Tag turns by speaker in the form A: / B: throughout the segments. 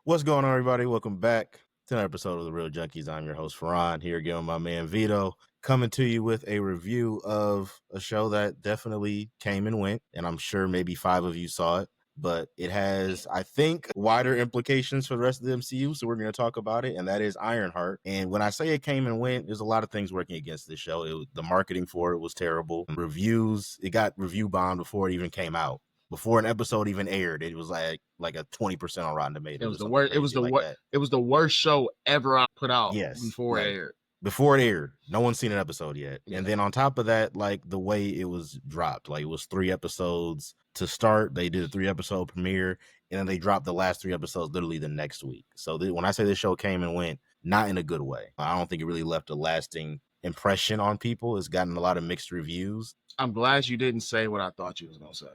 A: What's going on, everybody? Welcome back to another episode of the Reel Junkies. I'm your host, Farron, here again with my man Vito, coming to you with a review of a show that definitely came and went, and I'm sure maybe 5 of you saw it, but it has, I think, wider implications for the rest of the MCU, so we're going to talk about it, and that is Ironheart. And when I say it came and went, there's a lot of things working against this show. The marketing for it was terrible. Reviews, it got review bombed before it even came out. Before an episode even aired, it was like a 20% on Rotten Tomatoes.
B: It was the worst. It was the worst. It was the worst show ever put out.
A: Yes,
B: before it aired.
A: Before it aired, no one's seen an episode yet.
B: Yeah.
A: And then on top of that, like the way it was dropped, like it was 3 episodes to start. They did a 3-episode premiere, and then they dropped the last 3 episodes literally the next week. So when I say this show came and went, not in a good way. I don't think it really left a lasting impression on people. It's gotten a lot of mixed reviews.
B: I'm glad you didn't say what I thought you was gonna say.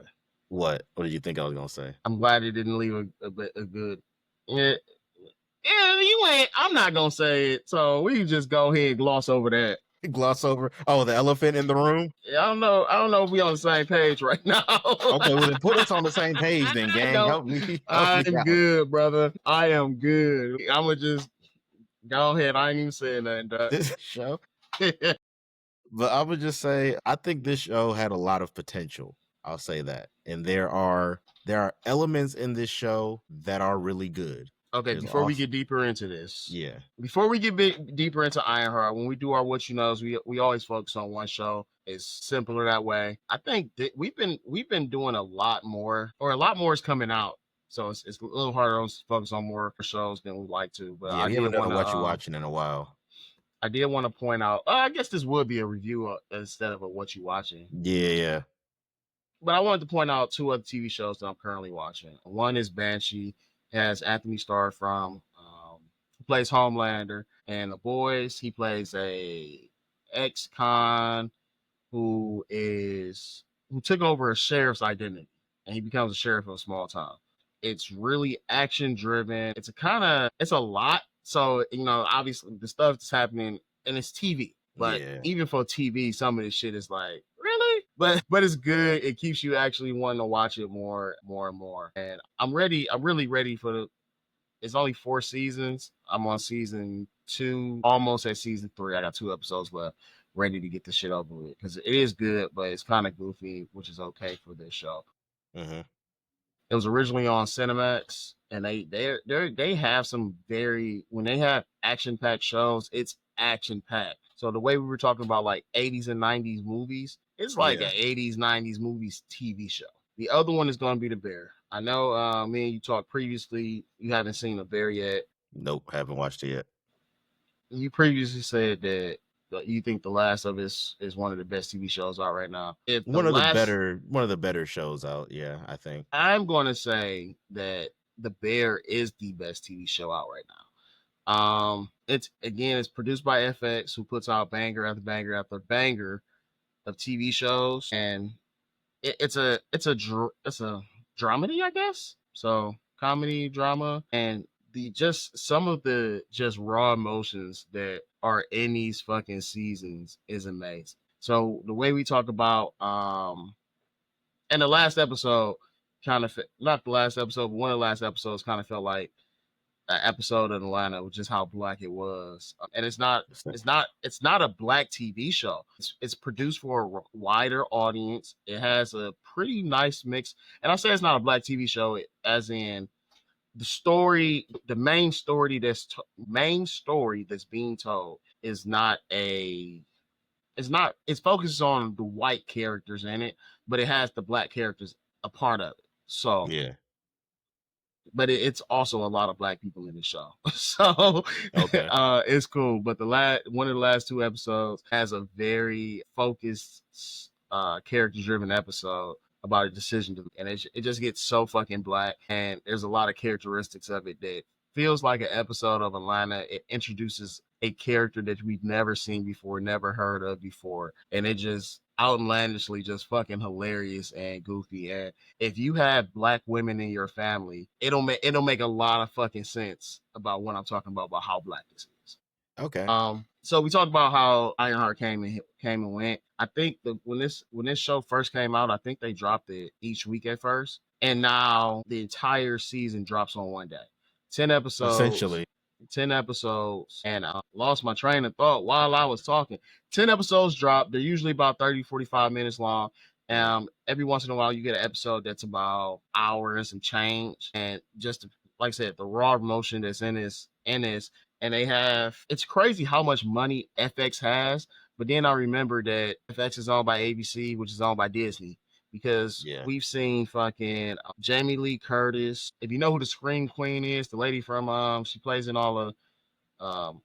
A: What did you think I was gonna say?
B: I'm glad it didn't leave a good. Yeah, you ain't. I'm not gonna say it, so we can just go ahead and gloss over that.
A: Gloss over? Oh, the elephant in the room?
B: Yeah, I don't know if we on the same page right now.
A: Okay, well then put us on the same page then, gang. Help me.
B: I'm good, brother. I am good. I'm gonna just go ahead. I ain't even saying nothing.
A: This show. But I would just say I think this show had a lot of potential. I'll say that. And there are elements in this show that are really good.
B: Okay, before we get deeper into this.
A: Yeah.
B: Before we get deeper into Ironheart, when we do our What You Knows, we always focus on one show. It's simpler that way. I think that we've been doing a lot more, or a lot more is coming out. So it's a little harder to focus on more shows than we like to. But
A: yeah, we haven't done What You Watching in a while.
B: I did want to point out, I guess this would be a review instead of a What You Watching.
A: Yeah.
B: But I wanted to point out 2 other TV shows that I'm currently watching. One is Banshee. It has Anthony Starr from who plays Homelander, and The Boys. He plays a ex-con who took over a sheriff's identity, and he becomes a sheriff of a small town. It's really action driven. It's a lot. So obviously the stuff that's happening, and it's TV. But even for TV, some of this shit is like, really? But it's good. It keeps you actually wanting to watch it more and more. And I'm ready. I'm really ready for it's only 4 seasons. I'm on season 2, almost at season 3. I got 2 episodes left, ready to get the shit over with. Because it is good, but it's kind of goofy, which is okay for this show.
A: Mm-hmm.
B: It was originally on Cinemax, and they have some when they have action-packed shows, it's action-packed. So the way we were talking about like 80s and 90s movies, it's like an 80s, 90s movies TV show. The other one is going to be The Bear. I know me and you talked previously. You haven't seen The Bear yet.
A: Nope, haven't watched it yet.
B: You previously said that you think The Last of Us is one of the best TV shows out right now.
A: One of the better shows out, yeah, I think.
B: I'm going to say that The Bear is the best TV show out right now. It's produced by FX, who puts out banger after banger after banger of TV shows, and it's a dramedy, I guess. So comedy, drama, and some of the raw emotions that are in these fucking seasons is amazing. So the way we talk about and the last episode not the last episode, but one of the last episodes kind of felt like an episode of Atlanta, which is how black it was. And it's not a black TV show. It's produced for a wider audience. It has a pretty nice mix. And I say it's not a black TV show as in the main story that's being told is not it focuses on the white characters in it, but it has the black characters a part of it. So
A: yeah.
B: But it's also a lot of black people in the show. So
A: okay.
B: It's cool. But one of the last 2 episodes has a very focused, character-driven episode about a decision and it just gets so fucking black. And there's a lot of characteristics of it that feels like an episode of Atlanta. It introduces a character that we've never seen before, never heard of before. And it just outlandishly just fucking hilarious and goofy. And if you have black women in your family, it'll make a lot of fucking sense about what I'm talking about how black this is.
A: Okay.
B: So we talked about how Ironheart came and went. I think when this show first came out, I think they dropped it each week at first, and now the entire season drops on one day. 10 episodes.
A: Essentially.
B: 10 episodes, and I lost my train of thought while I was talking. 10 episodes drop. They're usually about 30, 45 minutes long. Every once in a while, you get an episode that's about hour and some change. And just like I said, the raw emotion that's in this, and they have, it's crazy how much money FX has. But then I remember that FX is owned by ABC, which is owned by Disney, because
A: Yeah.
B: we've seen fucking Jamie Lee Curtis. If you know who the Scream Queen is, the lady from she plays in all of um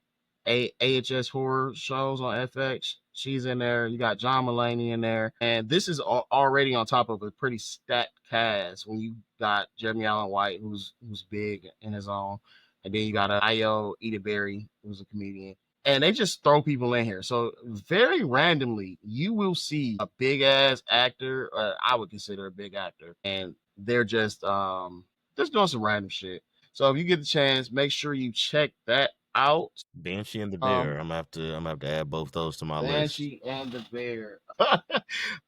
B: AHS horror shows on FX. She's in there. You got John Mulaney in there, and this is already on top of a pretty stacked cast. When you got Jeremy Allen White, who's big in his own, and then you got Ayo Edeberry, who's a comedian, and they just throw people in here. So very randomly, you will see a big ass actor, I would consider a big actor, and they're just doing some random shit. So if you get the chance, make sure you check that out.
A: Banshee and the
B: Um,
A: Bear. I'm gonna have to add both those to my list.
B: Banshee and the Bear.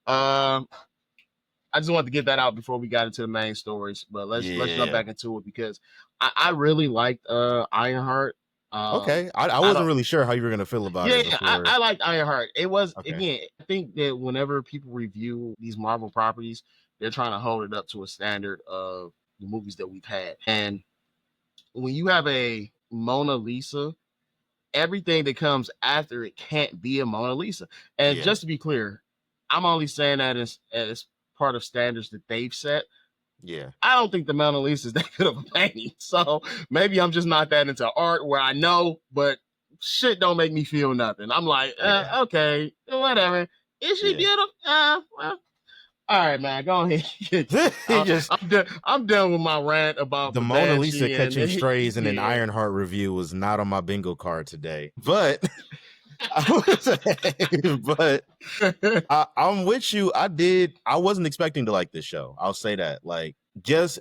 B: I just wanted to get that out before we got into the main stories, but let's jump
A: Yeah.
B: back into it because I really liked Ironheart.
A: Okay. I
B: I
A: wasn't
B: don't.
A: really sure how you were gonna feel about it
B: Yeah,
A: before.
B: I liked Ironheart. It was,
A: Okay.
B: again, I think that whenever people review these Marvel properties, they're trying to hold it up to a standard of the movies that we've had. And when you have a Mona Lisa, everything that comes after it can't be a Mona Lisa. And
A: Yeah.
B: just to be clear, I'm only saying that as part of standards that they've set.
A: Yeah.
B: I don't think the Mona Lisa is that good of a painting. So maybe I'm just not that into art where I know, but shit don't make me feel nothing. I'm like,
A: Yeah.
B: okay, whatever. Is she
A: Yeah.
B: beautiful? Well, all right, man, go ahead.
A: He just
B: I'm done with my rant about
A: the
B: the
A: Mona Lisa
B: Banshee and
A: catching strays in an
B: yeah.
A: Ironheart review was not on my bingo card today. But but I'm with you. I wasn't expecting to like this show. I'll say that. Like just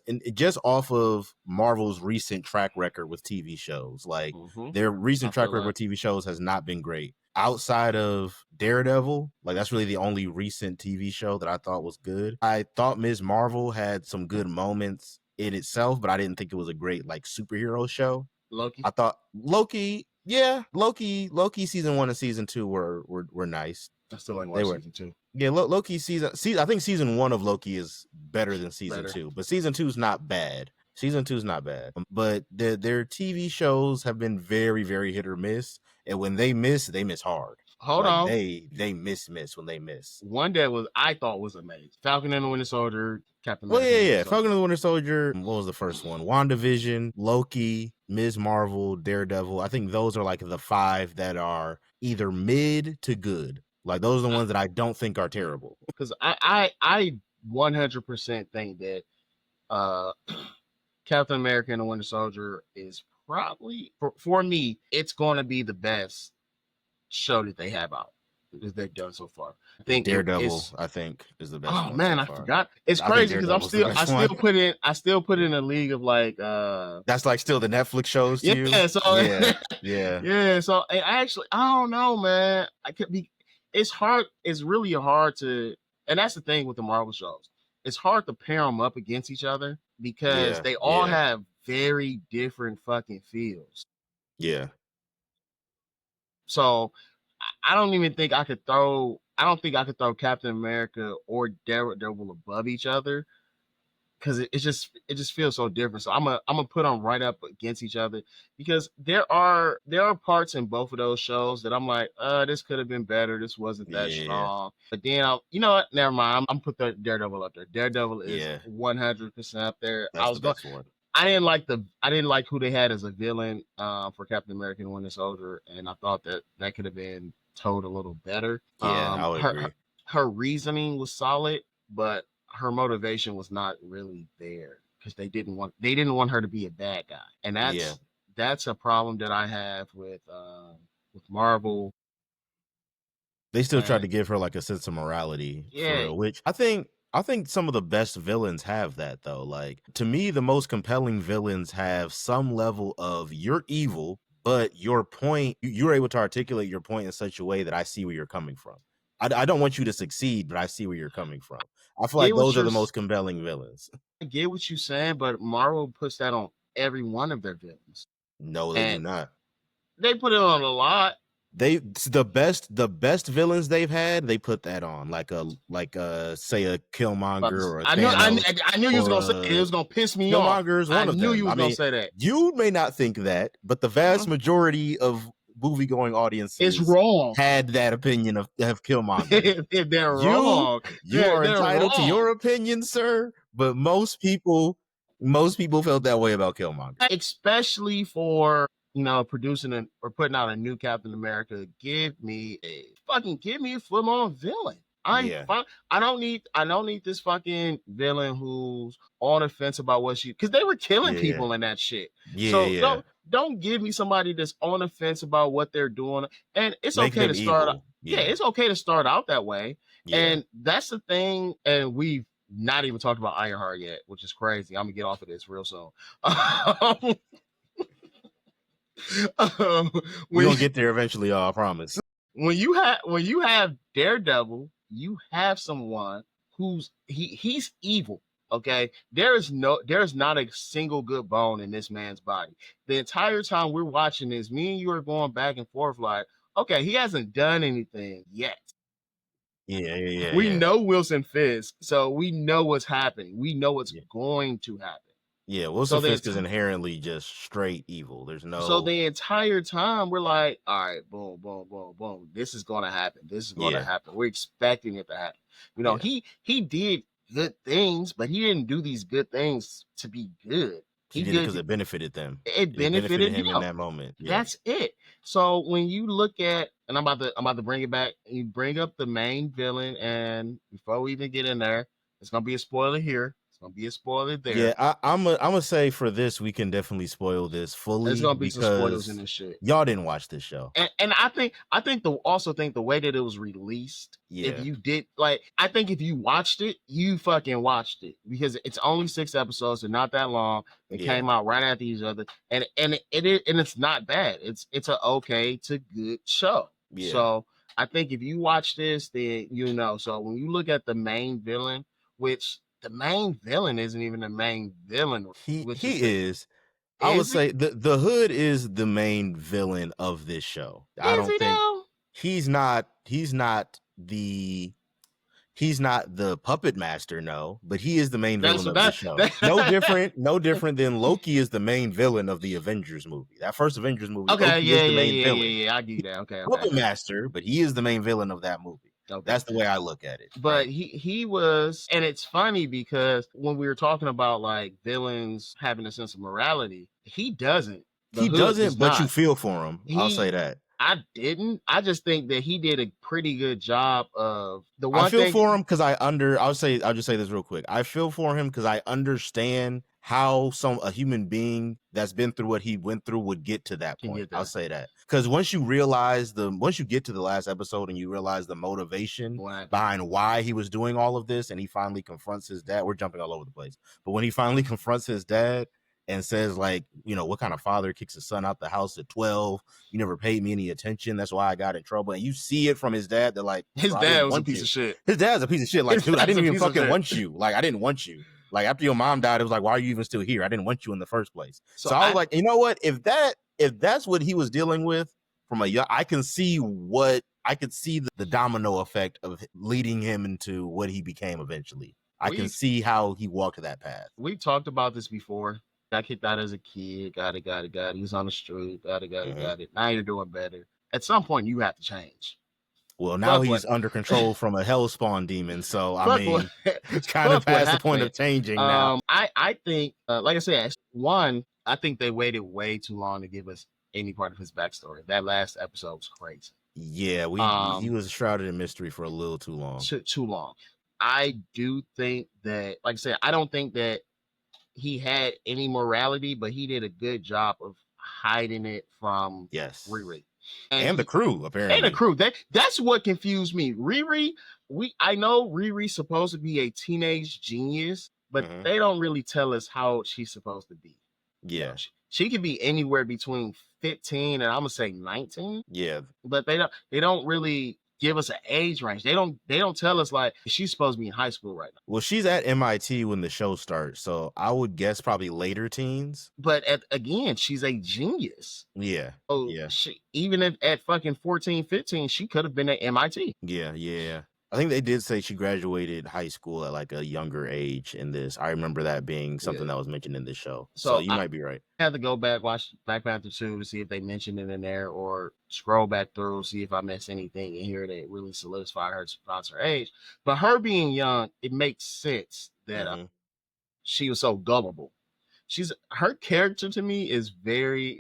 A: off of Marvel's recent track record with TV shows. Like their recent track record with TV shows has not been great. Outside of Daredevil, like that's really the only recent TV show that I thought was good. I thought Ms. Marvel had some good moments in itself, but I didn't think it was a great like superhero show.
B: Loki.
A: I thought Loki, yeah, Loki season 1 and season 2 were nice.
B: I still like
A: They were
B: season 2.
A: Yeah, Loki I think season 1 of Loki is better than season 2, but season 2 is not bad. Season 2 is not bad, but their TV shows have been very, very hit or miss, and when they miss hard.
B: Hold on,
A: they miss when they miss.
B: One that I thought was amazing: Falcon and the Winter Soldier, Captain
A: Well,
B: America.
A: yeah. Falcon and the Winter Soldier. What was the first one? WandaVision, Loki, Ms. Marvel, Daredevil. I think those are like the 5 that are either mid to good. Like those are the ones that I don't think are terrible.
B: Because I 100% think that Captain America and the Winter Soldier is probably, for me, it's going to be the best show that they have out that they've done so far. I think
A: Daredevil, I think, is the best.
B: Oh
A: one
B: man,
A: so
B: I
A: far.
B: forgot. It's crazy because I still put in a league of like
A: that's like still the Netflix shows to you.
B: So yeah. So I don't know, man. I could be. It's hard. It's really hard to, and that's the thing with the Marvel shows. It's hard to pair them up against each other because they all have very different fucking feels.
A: Yeah.
B: So I don't even think I could throw. I don't think I could throw Captain America or Daredevil above each other because it just feels so different. So I'm gonna put them right up against each other because there are parts in both of those shows that I'm like, this could have been better. This wasn't that strong. But then you know what? Never mind. I'm put the Daredevil up there. Daredevil is 100% up there.
A: That's the best one.
B: I didn't like who they had as a villain for Captain America and Winter Soldier, and I thought that could have been told a little better.
A: Yeah, I would agree.
B: Her reasoning was solid, but her motivation was not really there because they didn't want her to be a bad guy, and that's a problem that I have with Marvel.
A: They still tried to give her like a sense of morality, which I think some of the best villains have that though. Like to me, the most compelling villains have some level of you're evil, but your point, you're able to articulate your point in such a way that I see where you're coming from. I don't want you to succeed, but I see where you're coming from. I feel like those are the most compelling villains.
B: I get what you're saying, but Marvel puts that on every one of their villains.
A: No, they do
B: And
A: not.
B: they put it on a lot.
A: The best villains they've had, they put that on like say a Killmonger or a
B: I knew
A: Thanos
B: you was
A: or
B: gonna say it. It was gonna piss me off.
A: Killmonger is
B: I
A: one of
B: knew
A: them.
B: you
A: I
B: was gonna
A: mean,
B: say that.
A: you may not think that, but the vast majority of movie-going
B: It's
A: audiences
B: wrong.
A: had that opinion of Killmonger.
B: They're
A: You
B: wrong.
A: are
B: They're
A: entitled to
B: wrong.
A: your opinion, sir, but most people felt that way about Killmonger.
B: Especially for producing or putting out a new Captain America. Give me a full-on villain. I'm
A: Yeah.
B: fine. I don't need this fucking villain who's on the fence about what she, because they were killing
A: Yeah.
B: people in that shit.
A: Yeah, yeah.
B: Don't give me somebody that's on the fence about what they're doing. And it's
A: Make
B: okay
A: them
B: to start
A: evil.
B: yeah, it's okay to start out that way.
A: Yeah.
B: And that's the thing. And we've not even talked about Ironheart yet, which is crazy. I'm gonna get off of this real soon.
A: We're gonna get there eventually, y'all, I promise.
B: When you have Daredevil, you have someone who's he's evil. Okay, there's not a single good bone in this man's body. The entire time we're watching this, me and you are going back and forth like, okay, he hasn't done anything yet.
A: Yeah.
B: We know Wilson Fisk, so we know what's happening. We know what's going to happen.
A: Yeah, Wilson Fisk is inherently just straight evil. There's no.
B: So the entire time we're like, all right, boom, boom, boom, boom. This is going to happen. This is going to happen. We're expecting it to happen. He did good things, but he didn't do these good things to be good.
A: He did it because it benefited them.
B: It benefited
A: him in that moment.
B: Yeah. That's it. So when you look at, and I'm about to bring it back. You bring up the main villain, and before we even get in there, it's gonna be a spoiler here. Gonna be a spoiler there.
A: Yeah, I'm gonna say for this we can definitely spoil this fully. There's
B: gonna be some spoilers in this shit.
A: Y'all didn't watch this show,
B: and I think the way that it was released. Yeah. If you did I think if you watched it, you fucking watched it, because it's only 6 episodes. They're not that long. They came out right after each other, and it's not bad. It's an okay to good show. Yeah. So I think if you watch this, then So when you look at the main villain, which the main villain isn't even the main villain.
A: He is. I would say the Hood is the main villain of this show. I don't think he's not the puppet master, no, but he is the main villain of the show. No different than Loki is the main villain of the Avengers movie. That first Avengers movie.
B: Okay,
A: Loki is the main villain.
B: Yeah, I get that. Okay.
A: Puppet master, but he is the main villain of that movie. Okay. That's the way I look at it.
B: But he was, and it's funny because when we were talking about villains having a sense of morality, he doesn't.
A: He doesn't, but you feel for him. I'll say that.
B: I didn't. I just think that he did a pretty good job of the one.
A: I feel for him because I'll just say this real quick. I feel for him because I understand how a human being that's been through what he went through would get to that point. I'll say that because once you get to the last episode and you realize the motivation behind why he was doing all of this, and he finally confronts his dad. We're jumping all over the place, but when he finally confronts his dad and says, what kind of father kicks his son out the house at 12? You never paid me any attention. That's why I got in trouble. And you see it from his dad that
B: his dad was a piece of shit.
A: His dad's a piece of shit. Dude, I didn't even fucking want you. I didn't want you. After your mom died, it was why are you even still here? I didn't want you in the first place. So I was like, you know what? If that's what he was dealing with from a young, I could see the domino effect of leading him into what he became eventually. I can see how he walked that path.
B: We talked about this before. Got kicked out as a kid. Got it. He was on the street. Got it. Now you're doing better. At some point, you have to change.
A: Well, now he's under control from a hellspawn demon. So, I mean, it's kind of past the point of changing now.
B: I think, like I said, I think they waited way too long to give us any part of his backstory. That last episode was crazy.
A: Yeah, he was shrouded in mystery for a little too long.
B: Too long. I do think that, like I said, I don't think that he had any morality, but he did a good job of hiding it from Riri
A: and the crew, apparently.
B: And the crew. That's what confused me. Riri, I know Riri's supposed to be a teenage genius, but they don't really tell us how old she's supposed to be.
A: Yeah.
B: She could be anywhere between 15 and I'm gonna say 19.
A: Yeah.
B: But they don't really give us an age range. They don't tell us like she's supposed to be in high school right now.
A: Well, she's at MIT when the show starts, so I would guess probably later teens.
B: But again, she's a genius.
A: Yeah.
B: So
A: Yeah.
B: even if at fucking 14, 15, she could have been at MIT.
A: Yeah. I think they did say she graduated high school at like a younger age in this. I remember that being something that was mentioned in this show. So you might be right.
B: I had to go back, watch Black Panther 2 to see if they mentioned it in there, or scroll back through, see if I missed anything in here that really solidified her sponsor age. But her being young, it makes sense that she was so gullible. Her character to me is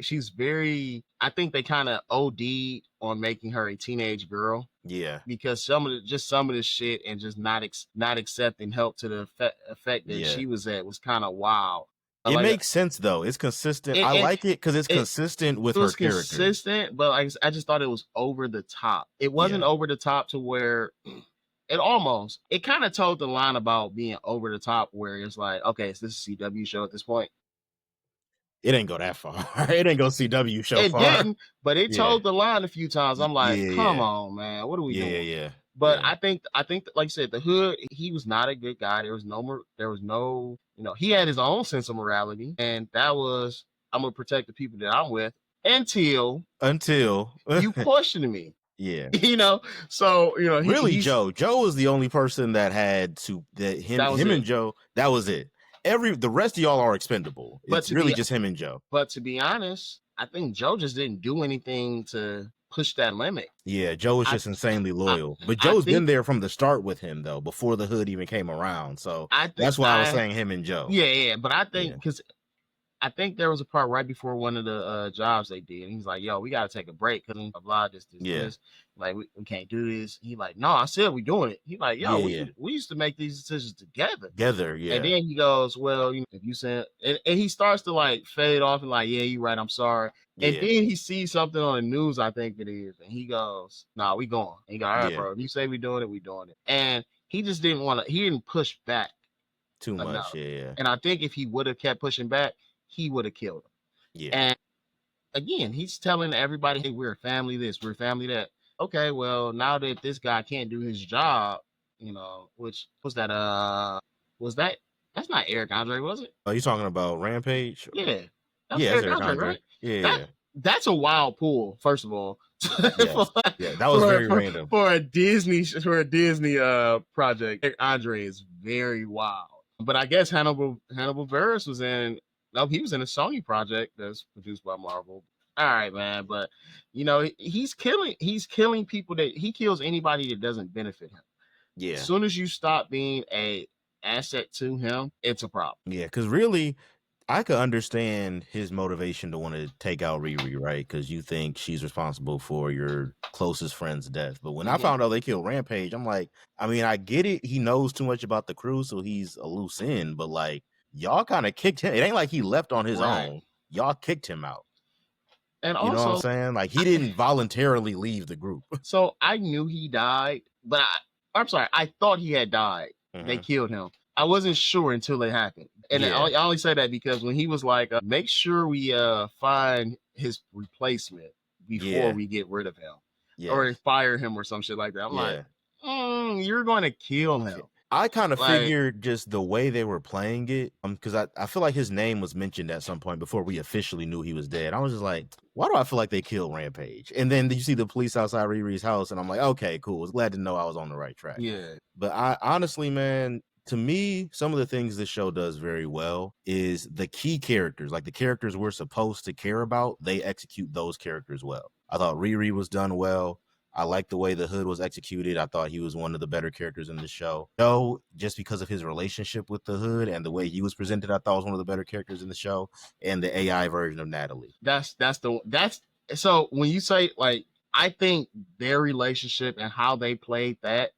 B: she's very, I think they kind of OD'd on making her a teenage girl.
A: Yeah.
B: Because some of the shit and just not accepting help to the effect that she was at was kind of wild.
A: It makes sense though. It's consistent. I like it because it's consistent with her character. It was
B: consistent, but I just thought it was over the top. It wasn't over the top to where it kind of told the line about being over the top, where it's like, okay, is this a CW show at this point?
A: It ain't go that far. It ain't go CW show
B: it
A: far.
B: It didn't, but it told the line a few times. I'm like, come on, man, what are we doing?
A: Yeah.
B: But I think, like you said, the Hood, he was not a good guy. There was no, he had his own sense of morality, and that was, I'm gonna protect the people that I'm with until you question me.
A: Yeah.
B: So
A: really, Joe was the only person that had to him and Joe. That was it. The rest of y'all are expendable. It's really just him and Joe.
B: But to be honest, I think Joe just didn't do anything to push that limit.
A: Yeah, Joe was just insanely loyal. But Joe's been there from the start with him though, before the Hood even came around. So that's why I was saying him and Joe.
B: Yeah. But I think because I think there was a part right before one of the jobs they did, and he's like, "Yo, we gotta take a break because blah this. Like we can't do this." He like, "No, I said we doing it." He like, "Yo, we used to make these decisions together."
A: Yeah.
B: And then he goes, "Well, if you said," and he starts to like fade off and like, "Yeah, you're right. I'm sorry." And then he sees something on the news, I think it is, and he goes, "Nah, we going." And he goes, "All right, bro. If you say we doing it, we doing it." And he just didn't want to. He didn't push back
A: too much. Yeah.
B: And I think if he would have kept pushing back, he would have killed him.
A: Yeah.
B: And again, he's telling everybody, "Hey, we're family this, we're family that." Okay, well, now that this guy can't do his job, which was that that's not Eric Andre, was it?
A: Are you talking about Rampage?
B: Yeah. That's Eric Andre, right?
A: Yeah.
B: That's a wild pull, first of all.
A: That was very random.
B: For a Disney project, Eric Andre is very wild. But I guess Hannibal Buress was in he was in a Sony project that's produced by Marvel. All right, man, but he's killing people he kills anybody that doesn't benefit him.
A: Yeah.
B: As soon as you stop being a asset to him, it's a problem.
A: Yeah, because really, I could understand his motivation to want to take out Riri, right? Because you think she's responsible for your closest friend's death. But when I found out they killed Rampage, I'm like, I mean, I get it. He knows too much about the crew, so he's a loose end. But like, y'all kind of kicked him. It ain't like he left on his own. Y'all kicked him out.
B: And
A: you know what I'm saying? Like, he didn't voluntarily leave the group.
B: So I knew he died, but I'm sorry, I thought he had died. They killed him. I wasn't sure until it happened. And I only say that because when he was like, make sure we find his replacement before we get rid of him or fire him or some shit like that. I'm like, you're going to kill him.
A: I kind of figured just the way they were playing it, because I feel like his name was mentioned at some point before we officially knew he was dead. I was just like, why do I feel like they killed Rampage? And then you see the police outside Riri's house, and I'm like, okay, cool. I was glad to know I was on the right track.
B: Yeah.
A: But I honestly, man, to me, some of the things this show does very well is the key characters, like the characters we're supposed to care about, they execute those characters well. I thought Riri was done well. I like the way the Hood was executed. I thought he was one of the better characters in the show. Joe, just because of his relationship with the Hood and the way he was presented, I thought was one of the better characters in the show. And the AI version of Natalie.
B: So when you say, like, I think their relationship and how they played that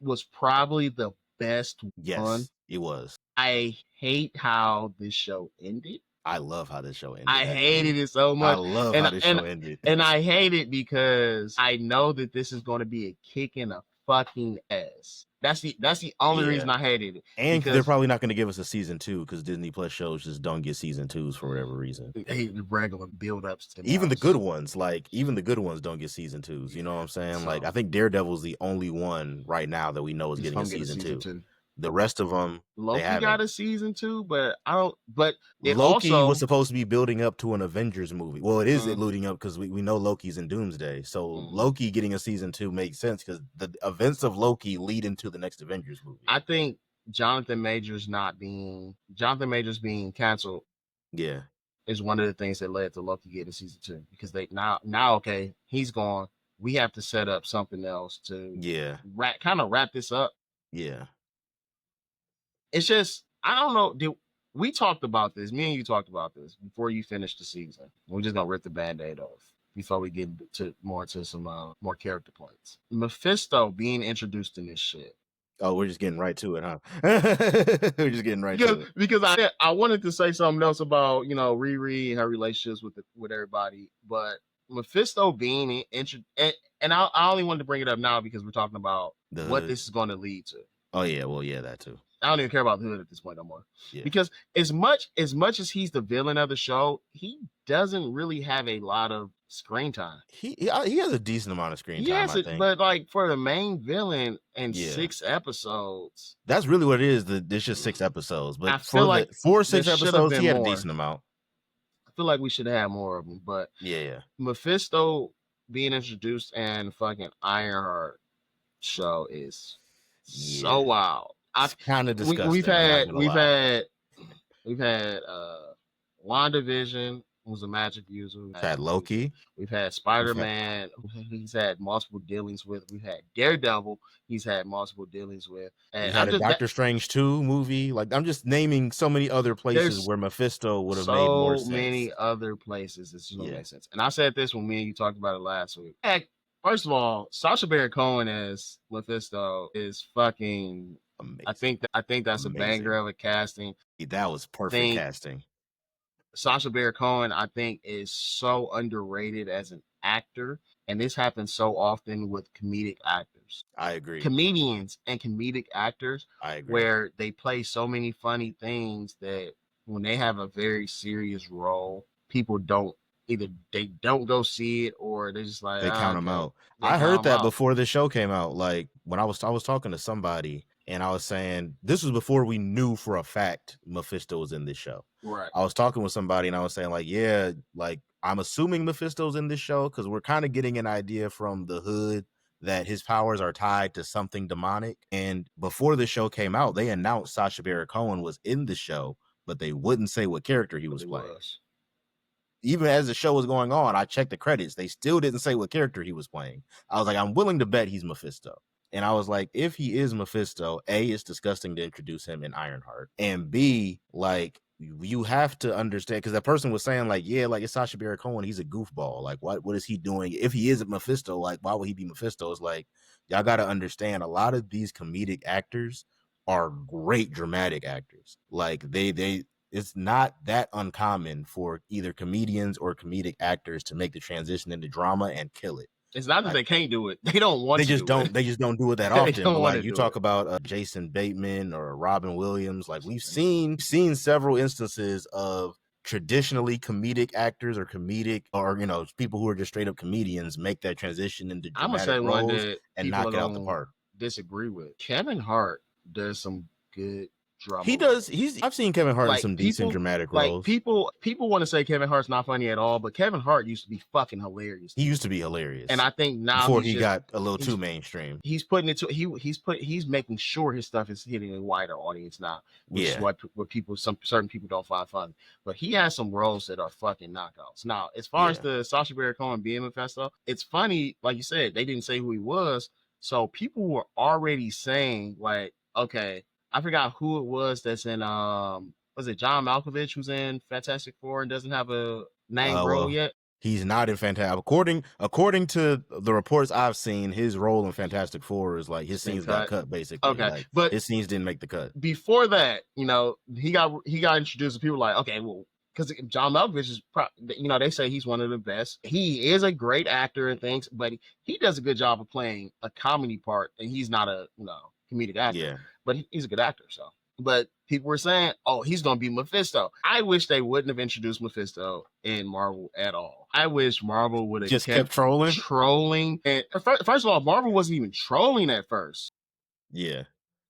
B: was probably the best one.
A: Yes, it was.
B: I hate how this show ended.
A: I love how this show ended.
B: I hated it so much.
A: I love how this show ended.
B: And I hate it because I know that this is going to be a kick in the fucking ass. That's the only reason I hated it.
A: And they're
B: Because
A: probably not going to give us a season 2 because Disney Plus shows just don't get season 2s for whatever reason.
B: regular build-ups to
A: Even the good ones, don't get season 2s. You know what I'm saying?
B: So-
A: Like, I think Daredevil's the only one right now that we know is getting a season 2. The rest of them,
B: Loki
A: they haven't.
B: got a season 2, but I don't. But it
A: Loki
B: also
A: was supposed to be building up to an Avengers movie. Well, it is leading up because we know Loki's in Doomsday. So Loki getting a season 2 makes sense because the events of Loki lead into the next Avengers movie.
B: I think Jonathan Majors being canceled,
A: yeah,
B: is one of the things that led to Loki getting season 2, because they now okay, he's gone. We have to set up something else to kind of wrap this up.
A: Yeah.
B: It's just, I don't know. We talked about this. Me and you talked about this before you finished the season. We're just gonna rip the Band-Aid off before we get to some more character points. Mephisto being introduced in this shit.
A: Oh, we're just getting right to it, huh? We're just getting right to it.
B: Because I wanted to say something else about, Riri and her relationships with everybody, but Mephisto being and I only wanted to bring it up now because we're talking about what this is going to lead to.
A: Oh yeah, well yeah, that too.
B: I don't even care about the hood at this point no more. Yeah. Because as much as he's the villain of the show, he doesn't really have a lot of screen time.
A: He has a decent amount of screen time, I think.
B: But like for the main villain in 6 episodes.
A: That's really what it is. It's just 6 episodes. But
B: I feel like
A: for 6 episodes, he had a decent amount.
B: I feel like we should have more of them. But
A: yeah.
B: Mephisto being introduced and fucking Ironheart show is so wild.
A: It's kind of disgusting.
B: We've had WandaVision, who's a magic user.
A: We've had Loki.
B: We've had Spider-Man, he's had multiple dealings with. We've had Daredevil, he's had multiple dealings with. And
A: we had a Doctor Strange 2 movie. Like, I'm just naming so many other places where Mephisto would have made more sense.
B: So many other places. This doesn't make sense. And I said this when me and you talked about it last week. Heck, first of all, Sacha Baron Cohen as Mephisto is fucking amazing. I think that's amazing. A banger of a casting.
A: That was perfect casting.
B: Sacha Baron Cohen, I think, is so underrated as an actor, and this happens so often with comedic actors.
A: I agree.
B: Comedians and comedic actors,
A: I agree,
B: where they play so many funny things that when they have a very serious role, people don't go see it, or they're just like
A: they count them out. I heard that before the show came out. Like when I was talking to somebody, and I was saying this was before we knew for a fact Mephisto was in this show.
B: Right.
A: I was talking with somebody and I was saying like, yeah, like I'm assuming Mephisto's in this show because we're kind of getting an idea from the hood that his powers are tied to something demonic. And before the show came out, they announced Sacha Baron Cohen was in the show, but they wouldn't say what character he was playing. Even as the show was going on, I checked the credits. They still didn't say what character he was playing. I was like, I'm willing to bet he's Mephisto. And I was like, if he is Mephisto, A, it's disgusting to introduce him in Ironheart. And B, like, you have to understand, because that person was saying, like, yeah, like, it's Sacha Baron Cohen. He's a goofball. Like, what is he doing? If he isn't Mephisto, like, why would he be Mephisto? It's like, y'all got to understand, a lot of these comedic actors are great dramatic actors. Like, it's not that uncommon for either comedians or comedic actors to make the transition into drama and kill it.
B: It's not that they can't do it; they don't want.
A: They just don't do it that often. Like you talk about Jason Bateman or Robin Williams. Like we've seen several instances of traditionally comedic actors or people who are just straight up comedians make that transition into dramatic roles and knock it out the park.
B: Disagree with Kevin Hart does some good drama.
A: He does. I've seen Kevin Hart in some decent dramatic roles.
B: People want to say Kevin Hart's not funny at all, but Kevin Hart used to be fucking hilarious.
A: He used to be hilarious,
B: and I think now
A: before he got a little too mainstream,
B: he's putting it to he's making sure his stuff is hitting a wider audience now, which is what certain people don't find funny. But he has some roles that are fucking knockouts. Now, as far as the Sacha Baron Cohen being Mephisto, it's funny, like you said, they didn't say who he was, so people were already saying like, okay. I forgot who it was that's in was it John Malkovich who's in Fantastic Four and doesn't have a name role yet?
A: He's not in Fantastic. According to the reports I've seen, his role in Fantastic Four is like his scenes got cut basically.
B: Okay,
A: like,
B: but
A: his scenes didn't make the cut.
B: Before that, he got introduced to people like, okay, well, because John Malkovich is, they say he's one of the best. He is a great actor and things, but he does a good job of playing a comedy part, and he's not a comedic actor.
A: Yeah.
B: But he's a good actor. So, but people were saying, "Oh, he's gonna be Mephisto." I wish they wouldn't have introduced Mephisto in Marvel at all. I wish Marvel would have
A: Just kept trolling.
B: And first of all, Marvel wasn't even trolling at first.
A: Yeah.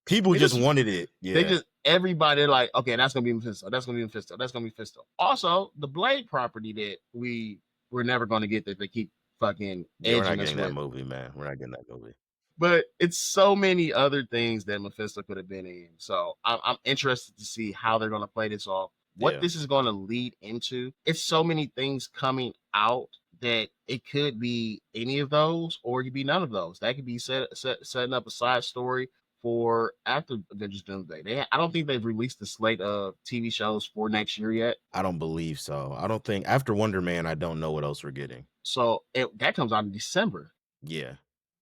A: People just wanted it. Yeah.
B: They just, everybody like, okay, that's gonna be Mephisto. That's gonna be Mephisto. That's gonna be Mephisto. Also, the Blade property that we're never gonna get, that they keep fucking edging
A: we're not
B: us
A: getting
B: with.
A: that movie, man. We're not getting that movie.
B: But it's so many other things that Mephisto could have been in. So I'm interested to see how they're gonna play this off. What this is gonna lead into. It's so many things coming out that it could be any of those, or it could be none of those. That could be setting up a side story for after Avengers Doomsday. I don't think they've released the slate of TV shows for next year yet.
A: I don't believe so. I don't think after Wonder Man, I don't know what else we're getting.
B: So that comes out in December.
A: Yeah.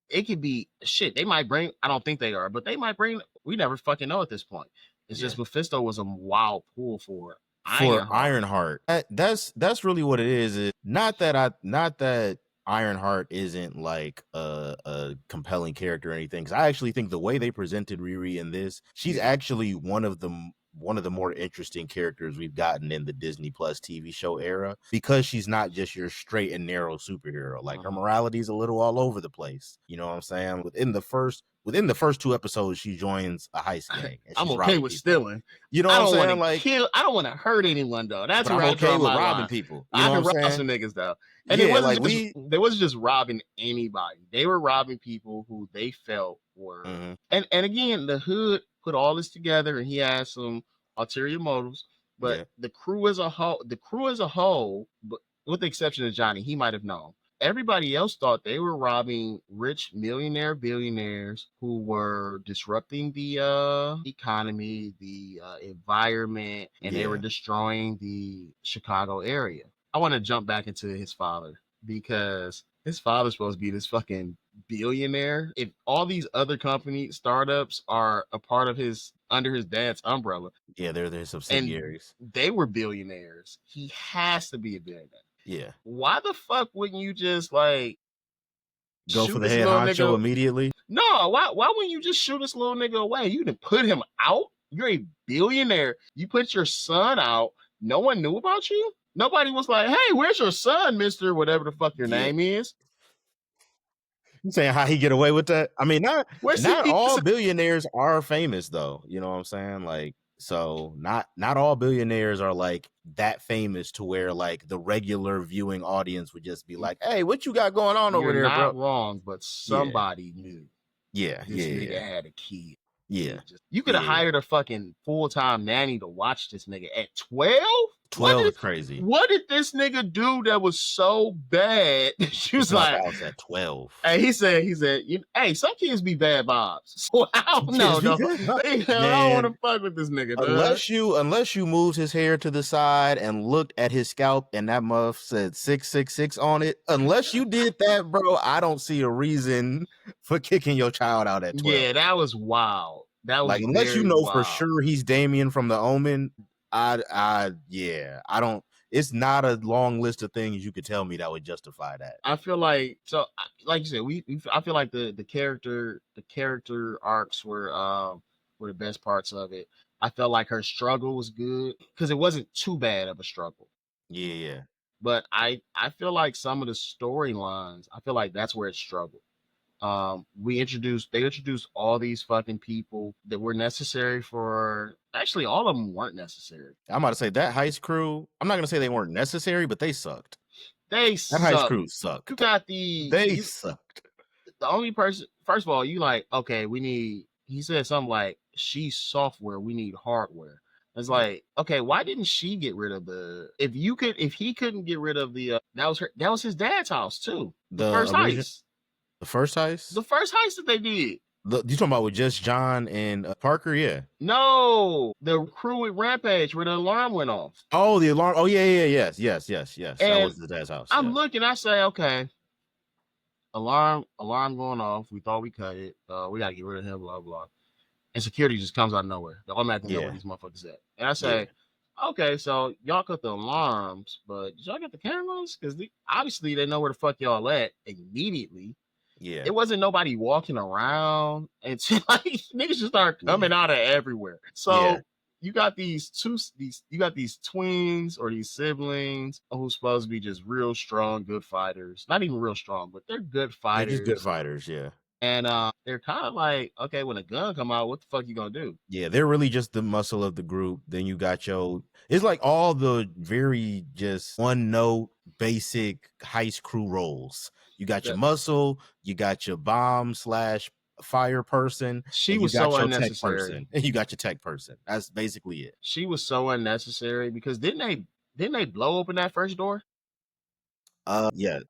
B: It could be shit. They might bring, I don't think they are, but they might bring, we never fucking know at this point. It's just Mephisto was a wild pull for
A: Ironheart. That's really what it is. Not that Ironheart isn't like a compelling character or anything. Because I actually think the way they presented Riri in this, she's actually one of the more interesting characters we've gotten in the Disney Plus TV show era, because she's not just your straight and narrow superhero. Like her morality is a little all over the place. You know what I'm saying? Within the first 2 episodes, she joins a heist gang. And
B: I'm okay with stealing.
A: You know what I'm saying? Like,
B: I don't want to hurt anyone though. That's
A: where I'm okay with robbing people. You know
B: I
A: what
B: can
A: I'm
B: rob
A: saying?
B: some niggas though. And it wasn't they wasn't just robbing anybody. They were robbing people who they felt were. And again, the Hood put all this together, and he has some ulterior motives. But the crew as a whole, but with the exception of Johnny, he might have known. Everybody else thought they were robbing rich billionaires who were disrupting the economy, the environment, and they were destroying the Chicago area. I want to jump back into his father, because his father's supposed to be this fucking billionaire. If all these other startups are a part of under his dad's umbrella.
A: Yeah, they're their subsidiaries.
B: And they were billionaires. He has to be a billionaire.
A: Yeah.
B: Why the fuck wouldn't you just like
A: go for the head honcho immediately?
B: No, why wouldn't you just shoot this little nigga away? You didn't put him out. You're a billionaire. You put your son out. No one knew about you. Nobody was like, hey, where's your son, Mr. Whatever the fuck your name is?
A: You saying how he get away with that? I mean, not all billionaires are famous though. You know what I'm saying? Like, so not all billionaires are like that famous to where like the regular viewing audience would just be like, hey, what you got going on over there, bro?
B: You're not wrong, but somebody knew.
A: Yeah,
B: this nigga had a kid.
A: Yeah.
B: You could have hired a fucking full-time nanny to watch this nigga at 12?
A: 12 is crazy.
B: What did this nigga do that was so bad? She was like,
A: I was at 12.
B: Hey, he said, hey, some kids be bad bobs. So I don't know. I don't want to fuck with this nigga.
A: Unless you moved his hair to the side and looked at his scalp and that muff said 666 on it. Unless you did that, bro, I don't see a reason for kicking your child out at 12.
B: Yeah, that was wild. That was
A: like, unless you know
B: wild.
A: for sure he's Damien from The Omen. I don't. It's not a long list of things you could tell me that would justify that. I
B: feel like, so like you said, I feel like the character arcs were the best parts of it. I felt like her struggle was good because it wasn't too bad of a struggle.
A: Yeah.
B: But I feel like some of the storylines, I feel like that's where it struggled. They introduced all these fucking people that were necessary for, actually all of them weren't necessary.
A: I'm about to say that heist crew, I'm not going to say they weren't necessary, but they sucked.
B: That
A: heist crew sucked.
B: You got
A: sucked.
B: The only person, first of all, you like, okay, he said something like, she's software, we need hardware. It's like, okay, why didn't she get rid of if he couldn't get rid of that was his dad's house too. The first heist.
A: The first heist?
B: The first heist that they did.
A: You talking about with just John and Parker? Yeah.
B: No, the crew with Rampage where the alarm went off.
A: Oh, the alarm. Oh, yeah. Yes. And that was the dad's house.
B: I'm looking, I say, okay, alarm going off. We thought we cut it. We got to get rid of him, blah, blah. And security just comes out of nowhere. They automatically know where these motherfuckers at. And I say, okay, so y'all cut the alarms, but did y'all get the cameras? Because obviously they know where the fuck y'all at immediately.
A: Yeah,
B: It wasn't nobody walking around until like niggas just start
A: yeah,
B: coming out of everywhere.
A: yeah.
B: So you got you got these twins or these siblings who's supposed to be just real strong, good fighters. Not even real strong, but they're good
A: They're just good
B: fighters.
A: fighters. Yeah.
B: And they're kind of like, okay, when a gun come out, what the fuck you gonna do?
A: Yeah, they're really just the muscle of the group. Then you got it's like all the very just one note basic heist crew roles. You got your
B: That
A: muscle, you got your bomb slash fire person,
B: she
A: and you
B: was so
A: got your tech
B: unnecessary.
A: person. And you got your tech person. That's basically it.
B: She was so unnecessary because didn't they blow open that first door?
A: Yeah.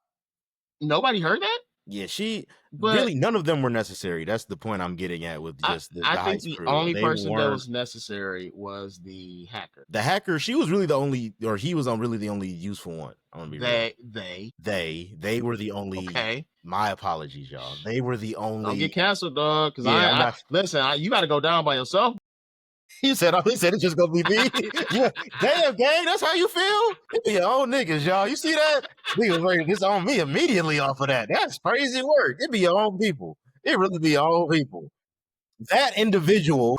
B: Nobody heard that,
A: Yeah, she
B: but
A: really none of them were necessary. That's the point I'm getting at with
B: I
A: just the
B: I think
A: heist
B: the
A: crew.
B: only
A: They
B: person that
A: weren't
B: was necessary was the hacker.
A: the hacker. She was really the only, or he was on really the only useful one. I'm gonna be real.
B: They
A: They were the only.
B: okay.
A: My apologies, y'all. They were the
B: Don't get
A: only.
B: canceled, dog. Because
A: Yeah, I'm
B: I
A: not.
B: listen. You got to go down by yourself.
A: He said. He said it's just gonna be me. Yeah, damn, gang. That's how you feel. It be your own niggas, y'all. You see that? Niggas ready this on me immediately off of that. That's crazy work. It be your own people. It really be your own people. That individual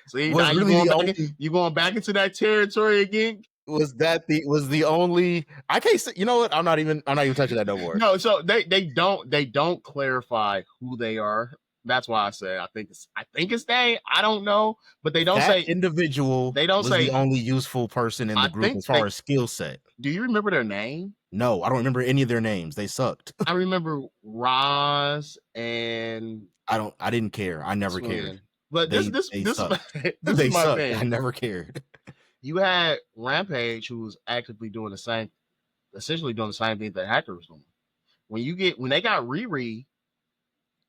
B: See, now
A: was really the only.
B: you going back into that territory again.
A: Was the only. I can't say. You know what? I'm not even touching that no more.
B: No, so they don't clarify who they are. That's why I say I think it's they. I don't know, but
A: That individual
B: they don't
A: was the
B: say.
A: only useful person in the
B: I
A: group
B: think
A: as far as skill set.
B: Do you remember their name?
A: No, I don't remember any of their names. They sucked.
B: I remember Roz and
A: I didn't care. I never cared.
B: Twin. But
A: They sucked.
B: this is
A: They
B: my
A: sucked. I
B: thing.
A: never cared.
B: You had Rampage, who was actively doing essentially doing the same thing that Hacker was doing. When they got Riri,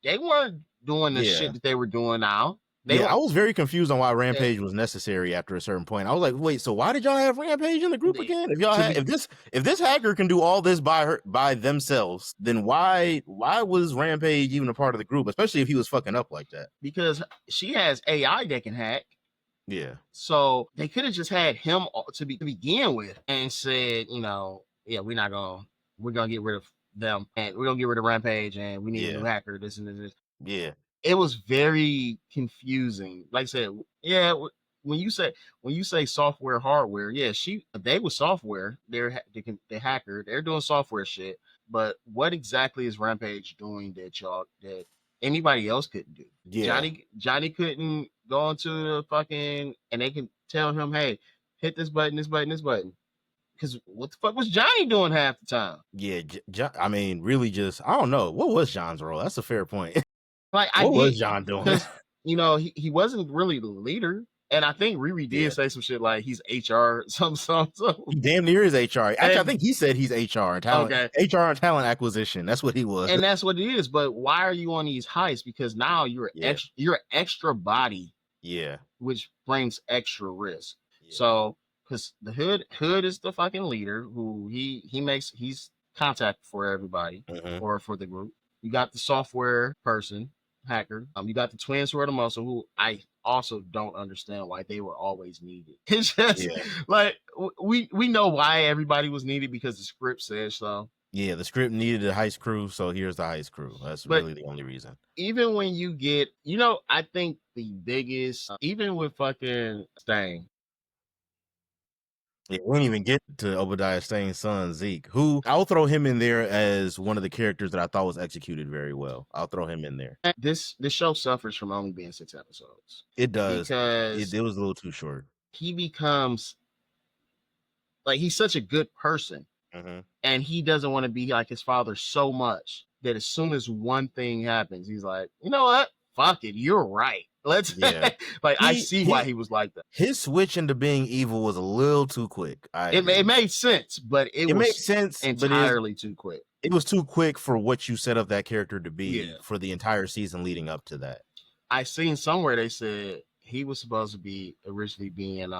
B: they weren't doing the
A: Yeah.
B: shit that they were doing now. They
A: Yeah,
B: were
A: I was very confused on why Rampage was necessary after a certain point. I was like, wait, so why did y'all have Rampage in the group
B: they,
A: again? If y'all
B: to
A: had,
B: be
A: if this hacker can do all this by themselves, then why was Rampage even a part of the group, especially if he was fucking up like that?
B: because she has AI that can hack.
A: Yeah.
B: So they could have just had him to begin with and said, yeah, we're gonna get rid of them and we're gonna get rid of Rampage and we need a new
A: Yeah.
B: hacker. This and this.
A: Yeah.
B: It was very confusing. Like I said, yeah. When you say software hardware, yeah, they was software. The hacker. They're doing software shit. But what exactly is Rampage doing that anybody else couldn't do?
A: Yeah.
B: Johnny couldn't go into the fucking and they can tell him, hey, hit this button, this button, this button. Because what the fuck was Johnny doing half the time?
A: Yeah. I mean, really, just I don't know. What was John's role? That's a fair point.
B: Like I
A: What was
B: get
A: John doing?
B: because he wasn't really the leader. And I think Riri did
A: Yeah.
B: say some shit like he's HR, some.
A: He damn near is HR. Actually, I think he said he's HR and talent.
B: Okay.
A: HR and talent acquisition. That's what he was.
B: And that's what it is. But why are you on these heists? Because now you're you're an extra body,
A: Yeah.
B: which brings extra risk.
A: Yeah.
B: So because the hood is the fucking leader who he's contact for everybody or for the group. You got the software person, hacker. You got the twins who are the muscle, who I also don't understand why they were always needed. It's just like we know why everybody was needed because the script says so.
A: Yeah, the script needed a heist crew, so here's the heist crew. That's really the only reason.
B: Even when you get, I think the biggest, even with fucking Stain.
A: Yeah, we didn't even get to Obadiah Stane's son, Zeke, who I'll throw him in there as one of the characters that I thought was executed very well. I'll throw him in there.
B: This show suffers from only being 6 episodes.
A: It does.
B: Because
A: it was a little too short.
B: He becomes, like, he's such a good person. And he doesn't want to be like his father so much that as soon as one thing happens, he's like, you know what? Fuck it. You're right. Let's I see why he was like that.
A: His switch into being evil was a little too quick.
B: It made sense, but it
A: made sense
B: entirely too quick.
A: It was too quick for what you set up that character to be for the entire season leading up to that.
B: I seen somewhere they said he was supposed to be originally being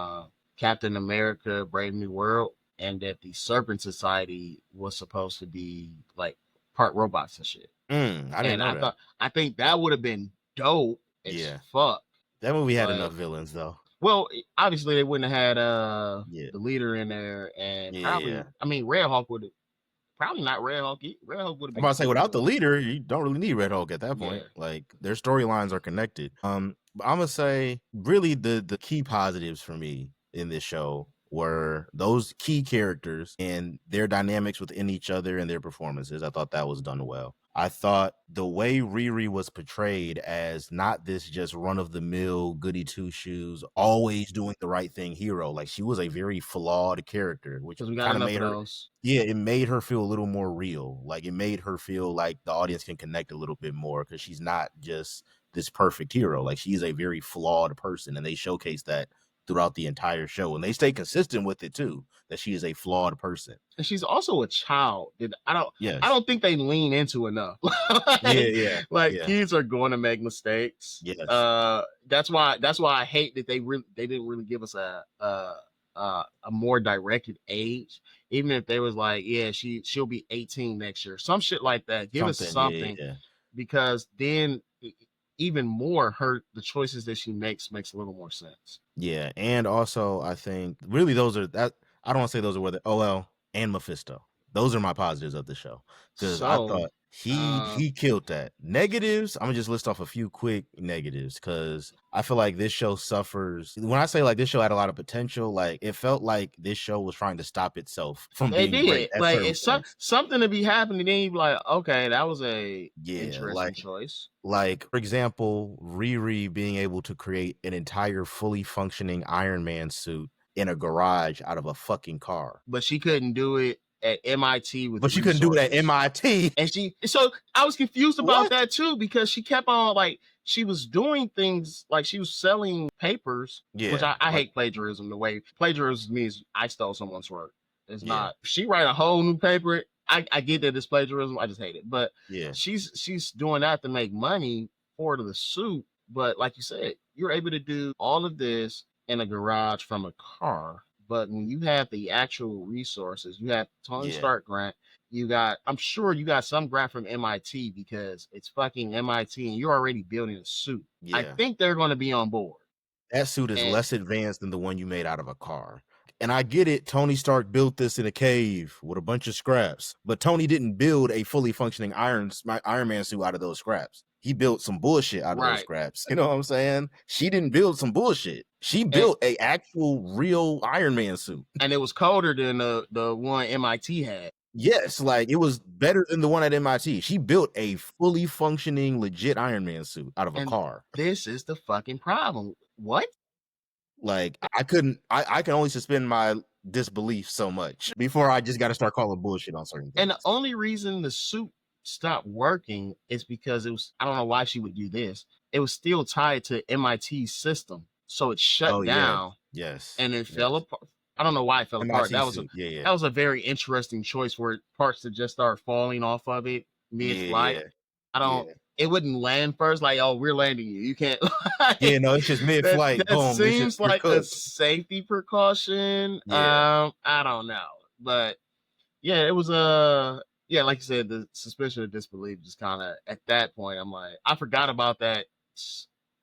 B: Captain America, Brave New World, and that the Serpent Society was supposed to be like part robots and shit.
A: I didn't know that.
B: I think that would have been dope as fuck.
A: That movie had enough villains though.
B: Well, obviously they wouldn't have had
A: Yeah,
B: the leader in there, and
A: yeah,
B: probably,
A: yeah.
B: I mean, Red Hawk would have probably not Red Hawk. Red Hawk would have
A: I'm
B: been
A: about to say without the
B: cool.
A: leader, you don't really need Red Hulk at that
B: Yeah,
A: point. Like their storylines are connected. But I'm gonna say really the key positives for me in this show were those key characters and their dynamics within each other and their performances. I thought that was done well. I thought the way Riri was portrayed as not this just run of the mill goody two shoes, always doing the right thing hero. Like she was a very flawed character, which
B: because we got
A: kind of
B: enough
A: made
B: of
A: her,
B: those.
A: yeah, it made her feel a little more real. Like it made her feel like the audience can connect a little bit more because she's not just this perfect hero. Like she's a very flawed person, and they showcase that throughout the entire show, and they stay consistent with it too. That she is a flawed person.
B: And she's also a child. That I
A: Yes.
B: don't think they lean into enough.
A: Yeah.
B: like,
A: Yeah.
B: like
A: Yeah.
B: kids are going to make mistakes.
A: Yes.
B: That's why I hate that they didn't really give us a more directed age. Even if they was like, yeah, she'll be 18 next year, some shit like that. Give us
A: Something. Yeah. Yeah.
B: something,
A: Yeah.
B: because then even more her the choices that she makes a little more sense.
A: Yeah, and also I think really those are that I don't want to say those are where the OL and Mephisto. Those are my positives of the show because I
B: So,
A: thought he
B: uh,
A: he killed that. Negatives, I'm gonna just list off a few quick negatives because I feel like this show suffers. When I say like this show had a lot of potential, like it felt like this show was trying to stop itself from
B: they
A: being great
B: did
A: at
B: like
A: certain
B: it's
A: points.
B: something to be happening. Then you be like, okay, that was a
A: Yeah,
B: interesting choice.
A: like for example, Riri being able to create an entire fully functioning Iron Man suit in a garage out of a fucking car.
B: But she couldn't do it at MIT with
A: But you couldn't do it at
B: resources.
A: MIT.
B: And so I was confused about
A: What?
B: that too, because she kept on like she was doing things like she was selling papers, which
A: Yeah,
B: I
A: like
B: hate plagiarism. The way plagiarism means I stole someone's work. It's
A: yeah,
B: not. She write a whole new paper. I get that it's plagiarism. I just hate it. But
A: yeah,
B: she's doing that to make money for the suit. But like you said, you're able to do all of this in a garage from a car. But when you have the actual resources, you have Tony
A: yeah,
B: Stark grant, I'm sure you got some grant from MIT because it's fucking MIT and you're already building a suit. I
A: yeah.
B: think they're going to be on board.
A: That suit is
B: And
A: less advanced than the one you made out of a car. And I get it, Tony Stark built this in a cave with a bunch of scraps, but Tony didn't build a fully functioning Iron Man suit out of those scraps. He built some bullshit out of those
B: right.
A: scraps. You know what I'm saying? She didn't build some bullshit. She
B: And
A: built a actual real Iron Man suit.
B: and it was colder than the one MIT had.
A: Yes, like it was better than the one at MIT. She built a fully functioning, legit Iron Man suit out of a
B: And
A: car.
B: this is the fucking problem. What?
A: Like I couldn't, I can only suspend my disbelief so much before I just got to start calling bullshit on certain
B: And the
A: things.
B: only reason the suit stopped working is because it was, I don't know why she would do this. It was still tied to MIT's system. So it
A: Oh
B: shut
A: yeah,
B: down
A: yes,
B: and it fell
A: yes.
B: apart. I don't know why it fell apart.
A: MIT suit. Yeah, yeah,
B: That was a very interesting choice where parts to just start falling off of it mid
A: yeah,
B: flight.
A: yeah,
B: I don't.
A: yeah.
B: It wouldn't land first. Like, oh, we're landing you. You can't.
A: Yeah,
B: Like,
A: no, it's just mid
B: that
A: flight.
B: that
A: Boom. It's just
B: seems
A: you're
B: like a
A: cooked.
B: safety precaution.
A: Yeah,
B: I don't know, but yeah, it was yeah, like you said, the suspicion of disbelief just kind of at that point. I'm like, I forgot about that.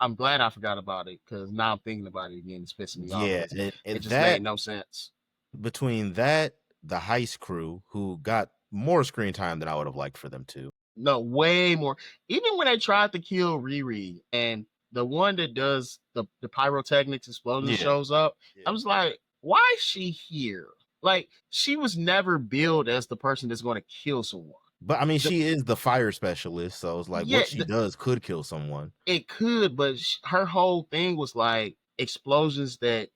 B: I'm glad I forgot about it because now I'm thinking about it again. It's pissing me off
A: yeah,
B: because it
A: and
B: just made
A: that
B: no sense.
A: between that the heist crew who got more screen time than I would have liked for them to.
B: No, way more. Even when they tried to kill Riri and the one that does the pyrotechnics explosion
A: Yeah,
B: shows up, I
A: yeah.
B: was like, why is she here? Like, she was never billed as the person that's going to kill someone.
A: But I mean,
B: The,
A: she is the fire specialist, so it's like
B: yeah,
A: what she does could kill someone.
B: it could, but her whole thing was like explosions that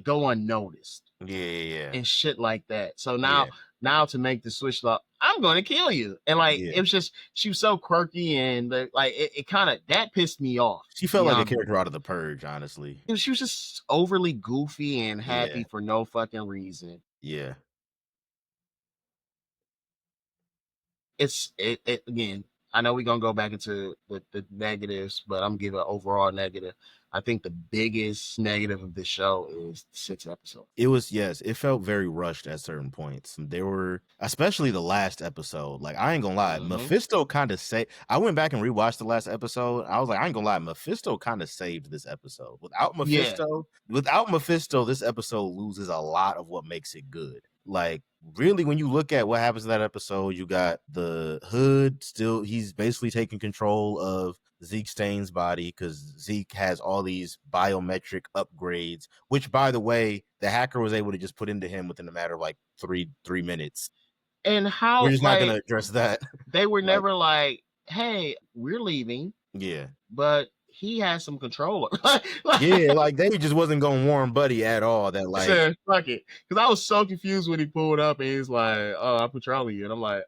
B: go unnoticed
A: Yeah, yeah,
B: and shit like that. So
A: yeah,
B: now to make the switch, like I'm going to kill you, and like
A: yeah.
B: it was just she was so quirky and like it kind of that pissed me off
A: She felt like a
B: beyond
A: character
B: belief.
A: out of The Purge, honestly.
B: She was just overly goofy and happy
A: Yeah,
B: for no fucking reason.
A: yeah,
B: It again. I know we're gonna go back into the negatives, but I'm gonna give an overall negative. I think the biggest negative of this show is the 6th episode.
A: It was, yes, it felt very rushed at certain points. There were, especially the last episode. Like, I ain't gonna lie, Mephisto kind of I went back and rewatched the last episode. I was like, I ain't gonna lie, Mephisto kind of saved this episode. Without Mephisto, this episode loses a lot of what makes it good. Like, really, when you look at what happens in that episode, you got the Hood still, he's basically taking control of Zeke Stain's body because Zeke has all these biometric upgrades, which, by the way, the hacker was able to just put into him within a matter of like three minutes.
B: And how,
A: we're just not gonna address that.
B: They were never like, hey, we're leaving.
A: Yeah.
B: But he has some control.
A: Yeah, like they just wasn't gonna warn Buddy at all that like
B: said, fuck it. Because I was so confused when he pulled up and he's like, oh, I'm patrolling you. And I'm like,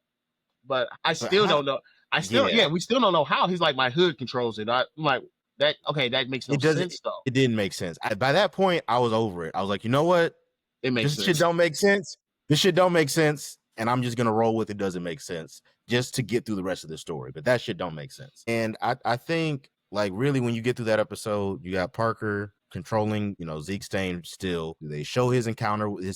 B: but I still don't know. We still don't know how. He's like, my hood controls it. I'm like, that makes no sense though.
A: It didn't make sense. By that point, I was over it. I was like, you know what?
B: This
A: shit don't make sense. This shit don't make sense. And I'm just gonna roll with it. Doesn't make sense just to get through the rest of the story. But that shit don't make sense. And I think, like, really, when you get through that episode, you got Parker controlling, Zeke Stain still. They show his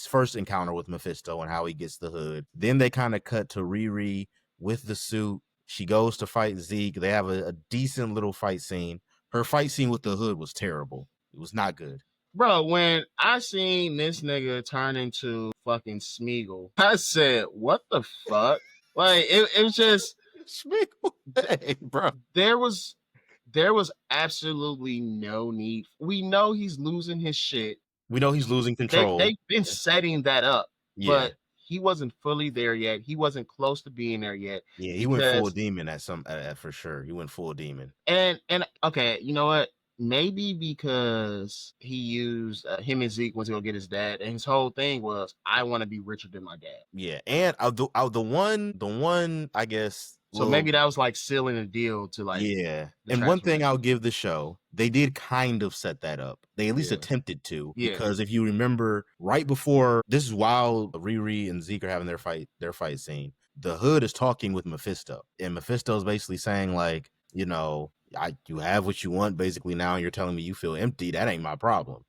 A: first encounter with Mephisto and how he gets the hood. Then they kind of cut to Riri with the suit. She goes to fight Zeke. They have a decent little fight scene. Her fight scene with the hood was terrible. It was not good.
B: Bro, when I seen this nigga turn into fucking Smeagol, I said, what the fuck? Like, it was just
A: Smeagol. Hey, bro.
B: There was absolutely no need. We know he's losing his shit.
A: We know he's losing control.
B: They've been setting that up, but he wasn't fully there yet. He wasn't close to being there yet.
A: Yeah, he went full demon for sure. He went full demon.
B: And okay, you know what? Maybe because he used him and Zeke went to go get his dad, and his whole thing was, I want to be richer than my dad.
A: Yeah, and the one, I guess.
B: So maybe that was like sealing a deal to like.
A: Yeah, and one thing I'll give the show, they did kind of set that up. They at least attempted to, because if you remember, right before this is while Riri and Zeke are having their fight scene, the Hood is talking with Mephisto, and Mephisto is basically saying like, you have what you want basically now, and you're telling me you feel empty. That ain't my problem.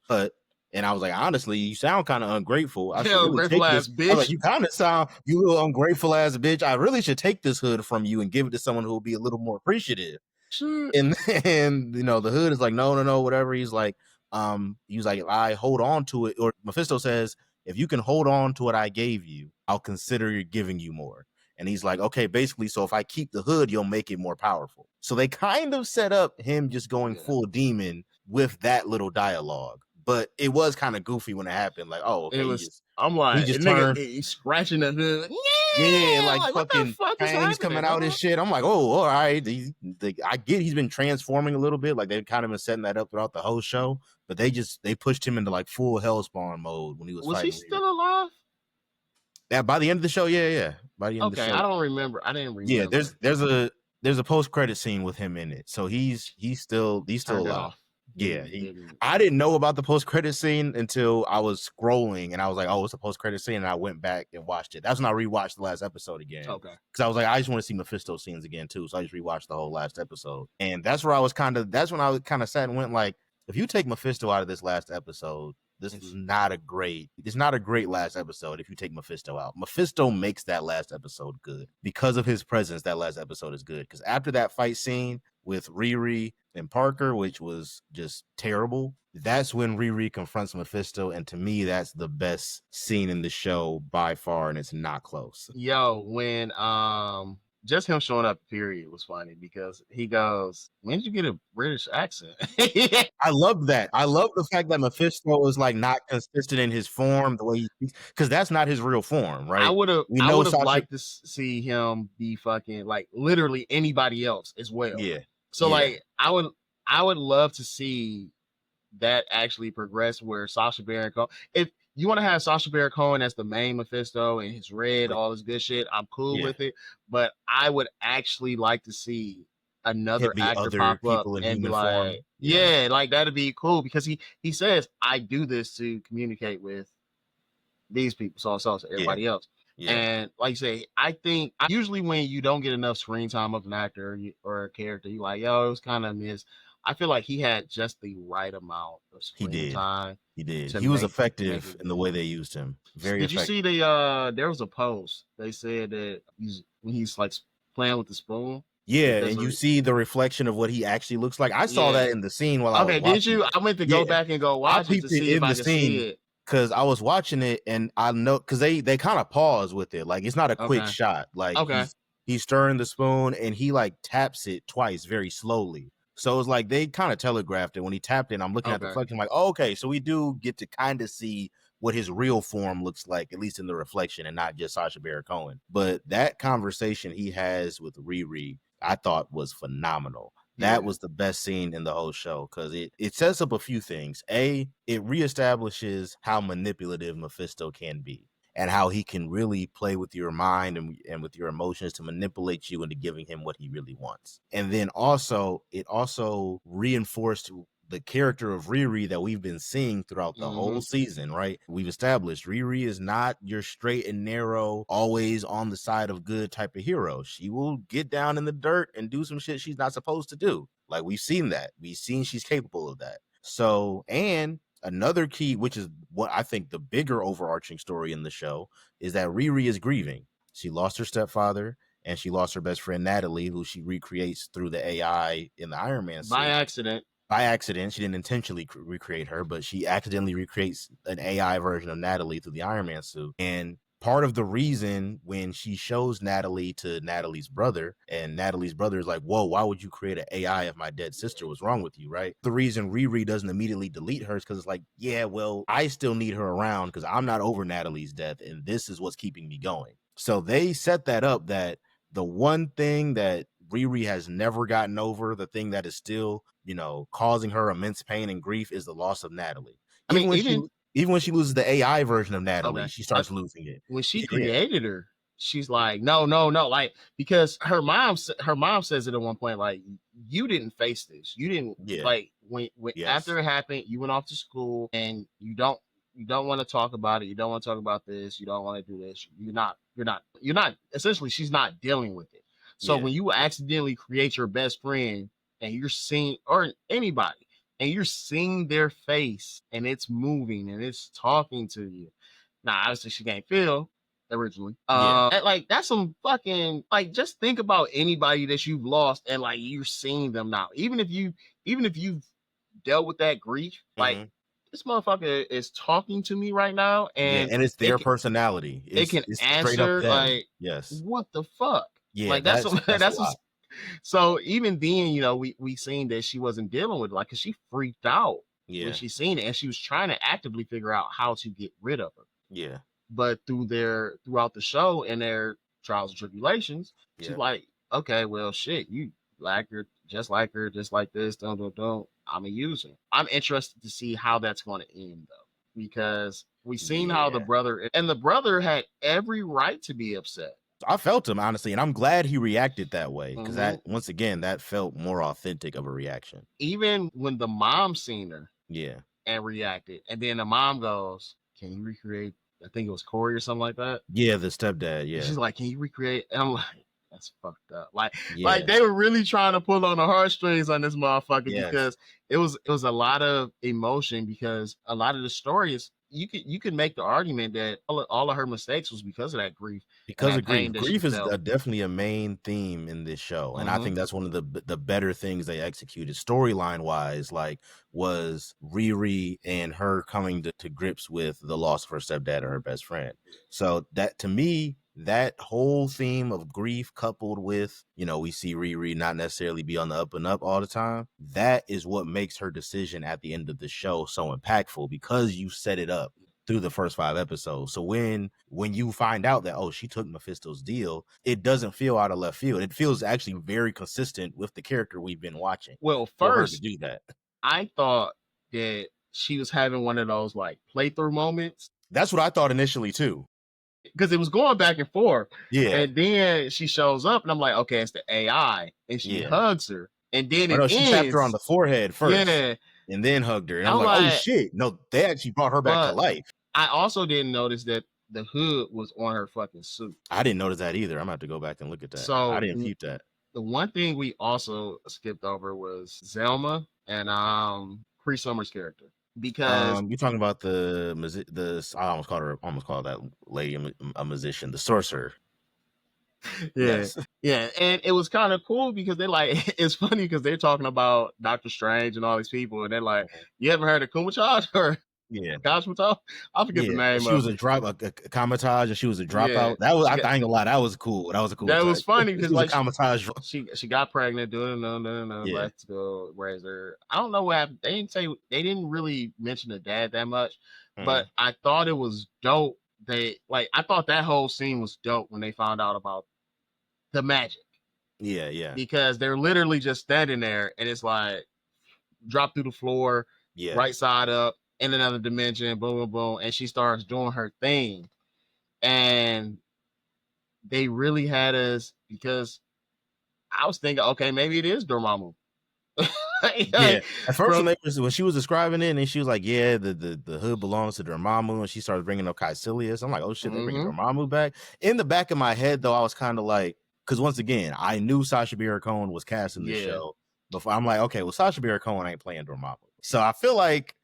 A: And I was like, honestly, you sound kind of ungrateful. I should really take this. Bitch. I was like, you kind of sound, you little ungrateful ass bitch. I really should take this hood from you and give it to someone who will be a little more appreciative. Sure. And then, the Hood is like, no, whatever. He's like, I hold on to it. Or Mephisto says, if you can hold on to what I gave you, I'll consider giving you more. And he's like, okay, basically, so if I keep the hood, you'll make it more powerful. So they kind of set up him just going full demon with that little dialogue. But it was kind of goofy when it happened. Like, oh, okay.
B: I'm like, he just turned, he's scratching the hood.
A: Yeah, like fucking fangs coming out and shit. I'm like, oh, all right. I get he's been transforming a little bit. Like, they've kind of been setting that up throughout the whole show. But they pushed him into like full Hellspawn mode when he was fighting.
B: Was he still alive?
A: Yeah, by the end of the show, yeah. By the end of the show.
B: I don't remember. I didn't remember.
A: Yeah, there's a post-credit scene with him in it. So he's still alive. Yeah, I didn't know about the post-credit scene until I was scrolling and I was like, oh, it's a post-credit scene, and I went back and watched it. That's when I rewatched the last episode again. Okay. Because I was like, I just want to see Mephisto scenes again too. So I just rewatched the whole last episode. And that's when I kind of sat and went like, if you take Mephisto out of this last episode, it's not a great last episode if you take Mephisto out. Mephisto makes that last episode good. Because of his presence, that last episode is good. Because after that fight scene with Riri and Parker, which was just terrible, that's when Riri confronts Mephisto, and to me, that's the best scene in the show by far, and it's not close.
B: Yo, when just him showing up, period, was funny because he goes, when did you get a British accent?
A: I love that. I love the fact that Mephisto is like not consistent in his form, the way he speaks, because that's not his real form, right?
B: I would have liked to see him be fucking like literally anybody else as well.
A: Yeah.
B: So like I would love to see that actually progress where Sacha Baron Cohen, if you want to have Sacha Baron Cohen as the main Mephisto and his red, all this good shit, I'm cool with it. But I would actually like to see another actor pop up and be like, like that'd be cool, because he says, I do this to communicate with these people, so everybody else.
A: Yeah.
B: And like you say, I think usually when you don't get enough screen time of an actor or a character, you like, yo, it was kind of miss. I feel like he had just the right amount of
A: He
B: screen
A: did.
B: time
A: He did.
B: to
A: He was
B: make
A: effective
B: it
A: in the
B: good.
A: way they used him. Very
B: Did you see
A: effective.
B: there was a post. They said that when he's like playing with the spoon,
A: Yeah,
B: that there's
A: and you
B: a
A: see the reflection of what he actually looks like. I saw
B: yeah.
A: that in the scene while I was
B: Okay, did
A: watching
B: you?
A: it.
B: I went to go
A: Yeah.
B: back and go
A: I
B: watch it to
A: peeped it
B: see if
A: in
B: I
A: the
B: could see
A: scene
B: it.
A: because I was watching it and I know because they kind of pause with it. Like it's not a quick
B: Okay.
A: shot. Like
B: Okay.
A: he's stirring the spoon and he like taps it twice very slowly. So it's like they kind of telegraphed it when he tapped it. And I'm looking at the
B: Okay.
A: reflection, like, oh, okay, so we do get to kind of see what his real form looks like, at least in the reflection, and not just Sacha Baron Cohen. But that conversation he has with Riri, I thought was phenomenal. That
B: Yeah.
A: was the best scene in the whole show because it sets up a few things. A, it reestablishes how manipulative Mephisto can be and how he can really play with your mind and with your emotions to manipulate you into giving him what he really wants. And then also, it also reinforced the character of Riri that we've been seeing throughout the whole season, right? We've established Riri is not your straight and narrow, always on the side of good type of hero. She will get down in the dirt and do some shit she's not supposed to do. Like we've seen that. We've seen she's capable of that. So, and another key, which is what I think the bigger overarching story in the show, is that Riri is grieving. She lost her stepfather and she lost her best friend Natalie, who she recreates through the AI in the Iron Man
B: By
A: suit.
B: accident.
A: By accident, she didn't intentionally recreate her, but she accidentally recreates an AI version of Natalie through the Iron Man suit. And part of the reason when she shows Natalie to Natalie's brother, and Natalie's brother is like, whoa, why would you create an AI if my dead sister was wrong with you, right? The reason Riri doesn't immediately delete her is because it's like, yeah, well, I still need her around because I'm not over Natalie's death, and this is what's keeping me going. So they set that up that the one thing that Riri has never gotten over, the thing that is still, causing her immense pain and grief is the loss of Natalie.
B: I mean,
A: Even when she loses the AI version of Natalie,
B: okay.
A: she starts losing it.
B: When she
A: Yeah,
B: created her, she's like, no, no, no, like because her mom says it at one point, like you didn't face this, you didn't
A: yeah,
B: like when
A: yes,
B: after it happened, you went off to school and you don't want to talk about it, you don't want to talk about this, you don't want to do this, you're not essentially she's not dealing with it. So
A: yeah,
B: when you accidentally create your best friend and you're seeing or anybody and you're seeing their face and it's moving and it's talking to you. Now, obviously, she can't feel originally.
A: yeah,
B: Like that's some fucking like. Just think about anybody that you've lost, and like you're seeing them now. Even if you've dealt with that grief, like
A: hmm,
B: this motherfucker is talking to me right now,
A: yeah,
B: and
A: and it's
B: it
A: their
B: can
A: personality.
B: it
A: It's
B: can
A: it's straight up
B: answer
A: them.
B: like
A: Yes,
B: what the fuck.
A: yeah,
B: Like that's
A: that's a
B: that's
A: lot.
B: so even then, we seen that she wasn't dealing with it, like, cause she freaked out when
A: Yeah,
B: she seen it, and she was trying to actively figure out how to get rid of her.
A: yeah,
B: But throughout the show and their trials and tribulations, she's
A: yeah,
B: like, okay, well, shit, you like her, just like this, don't. I'm a user. I'm interested to see how that's going to end, though, because we seen how
A: yeah.
B: the brother had every right to be upset.
A: I felt him honestly, and I'm glad he reacted that way because
B: Hmm.
A: that once again that felt more authentic of a reaction.
B: Even when the mom seen her
A: Yeah,
B: and reacted, and then the mom goes, "Can you recreate?" I think it was Corey or something like that.
A: yeah, the stepdad.
B: And
A: Yeah,
B: she's like, "Can you recreate?" And I'm like, "That's fucked up." Like they
A: yes,
B: were really trying to pull on the heartstrings on this motherfucker
A: yes.
B: because it was a lot of emotion because a lot of the stories you could make the argument that all of her mistakes was because of that grief and
A: Because
B: that
A: of grief.
B: pain that she
A: Grief is
B: felt.
A: definitely a main theme in this show, and I
B: Mm-hmm.
A: think that's one of the better things they executed storyline wise. Like, was Riri and her coming to grips with the loss of her stepdad and her best friend. So that to me, that whole theme of grief coupled with we see Riri not necessarily be on the up and up all the time. That is what makes her decision at the end of the show so impactful because you set it up through the first 5 episodes. So when you find out that she took Mephisto's deal, it doesn't feel out of left field. It feels actually very consistent with the character we've been watching
B: Well,
A: for her to
B: first
A: do that.
B: I thought that she was having one of those like playthrough moments
A: That's what I thought initially too.
B: because it was going back and forth.
A: Yeah,
B: And then she shows up, and I'm like, okay, it's the AI. And she
A: yeah.
B: hugs her. And then
A: Or
B: it
A: no, she tapped her on
B: ends.
A: the forehead first
B: Yeah.
A: and then hugged her. And I was
B: I'm
A: like, oh
B: like,
A: shit. No, they actually brought her back to
B: but
A: life.
B: I also didn't notice that the hood was on her fucking suit.
A: I didn't notice that either. I'm gonna have to go back and look at that. I
B: So
A: didn't peep that.
B: the one thing we also skipped over was Zelma and Cree Summer's character, because
A: You're talking about I almost called that lady a musician, the sorcerer.
B: yeah,
A: Yes.
B: yeah, and it was kind of cool because they're like, it's funny because they're talking about Doctor Strange and all these people, and they're like,
A: Mhm.
B: you ever heard of Kumachaj or
A: Yeah.
B: Cosmetol? I forget the
A: Yeah.
B: name
A: She was
B: of
A: a
B: it.
A: Kamatage, and she was a
B: Yeah,
A: dropout. That was
B: she
A: I
B: got
A: ain't gonna lie, that was cool. That was a cool
B: that
A: touch.
B: was funny
A: She
B: because
A: was a
B: like
A: Kamatage.
B: she got pregnant, doing no,
A: Yeah.
B: let's go raise her. I don't know what happened. They didn't really mention the dad that much, but
A: Mhm.
B: I thought it was dope. I thought that whole scene was dope when they found out about the magic,
A: Yeah, yeah.
B: because they're literally just standing there and it's like drop through the floor,
A: Yeah.
B: right side up in another dimension, boom, boom, boom, and she starts doing her thing, and they really had us because I was thinking, okay, maybe it is Dormammu.
A: Yeah. At first,
B: From
A: when she was describing it, and she was like, "Yeah, the hood belongs to Dormammu," and she started bringing up Caecilius. I'm like, "Oh shit, they're bringing Dormammu back." In the back of my head, though, I was kind of like, because once again, I knew Sacha Baron Cohen was casting this
B: yeah,
A: show before. I'm like, okay, well, Sacha Baron Cohen ain't playing Dormammu, so I feel like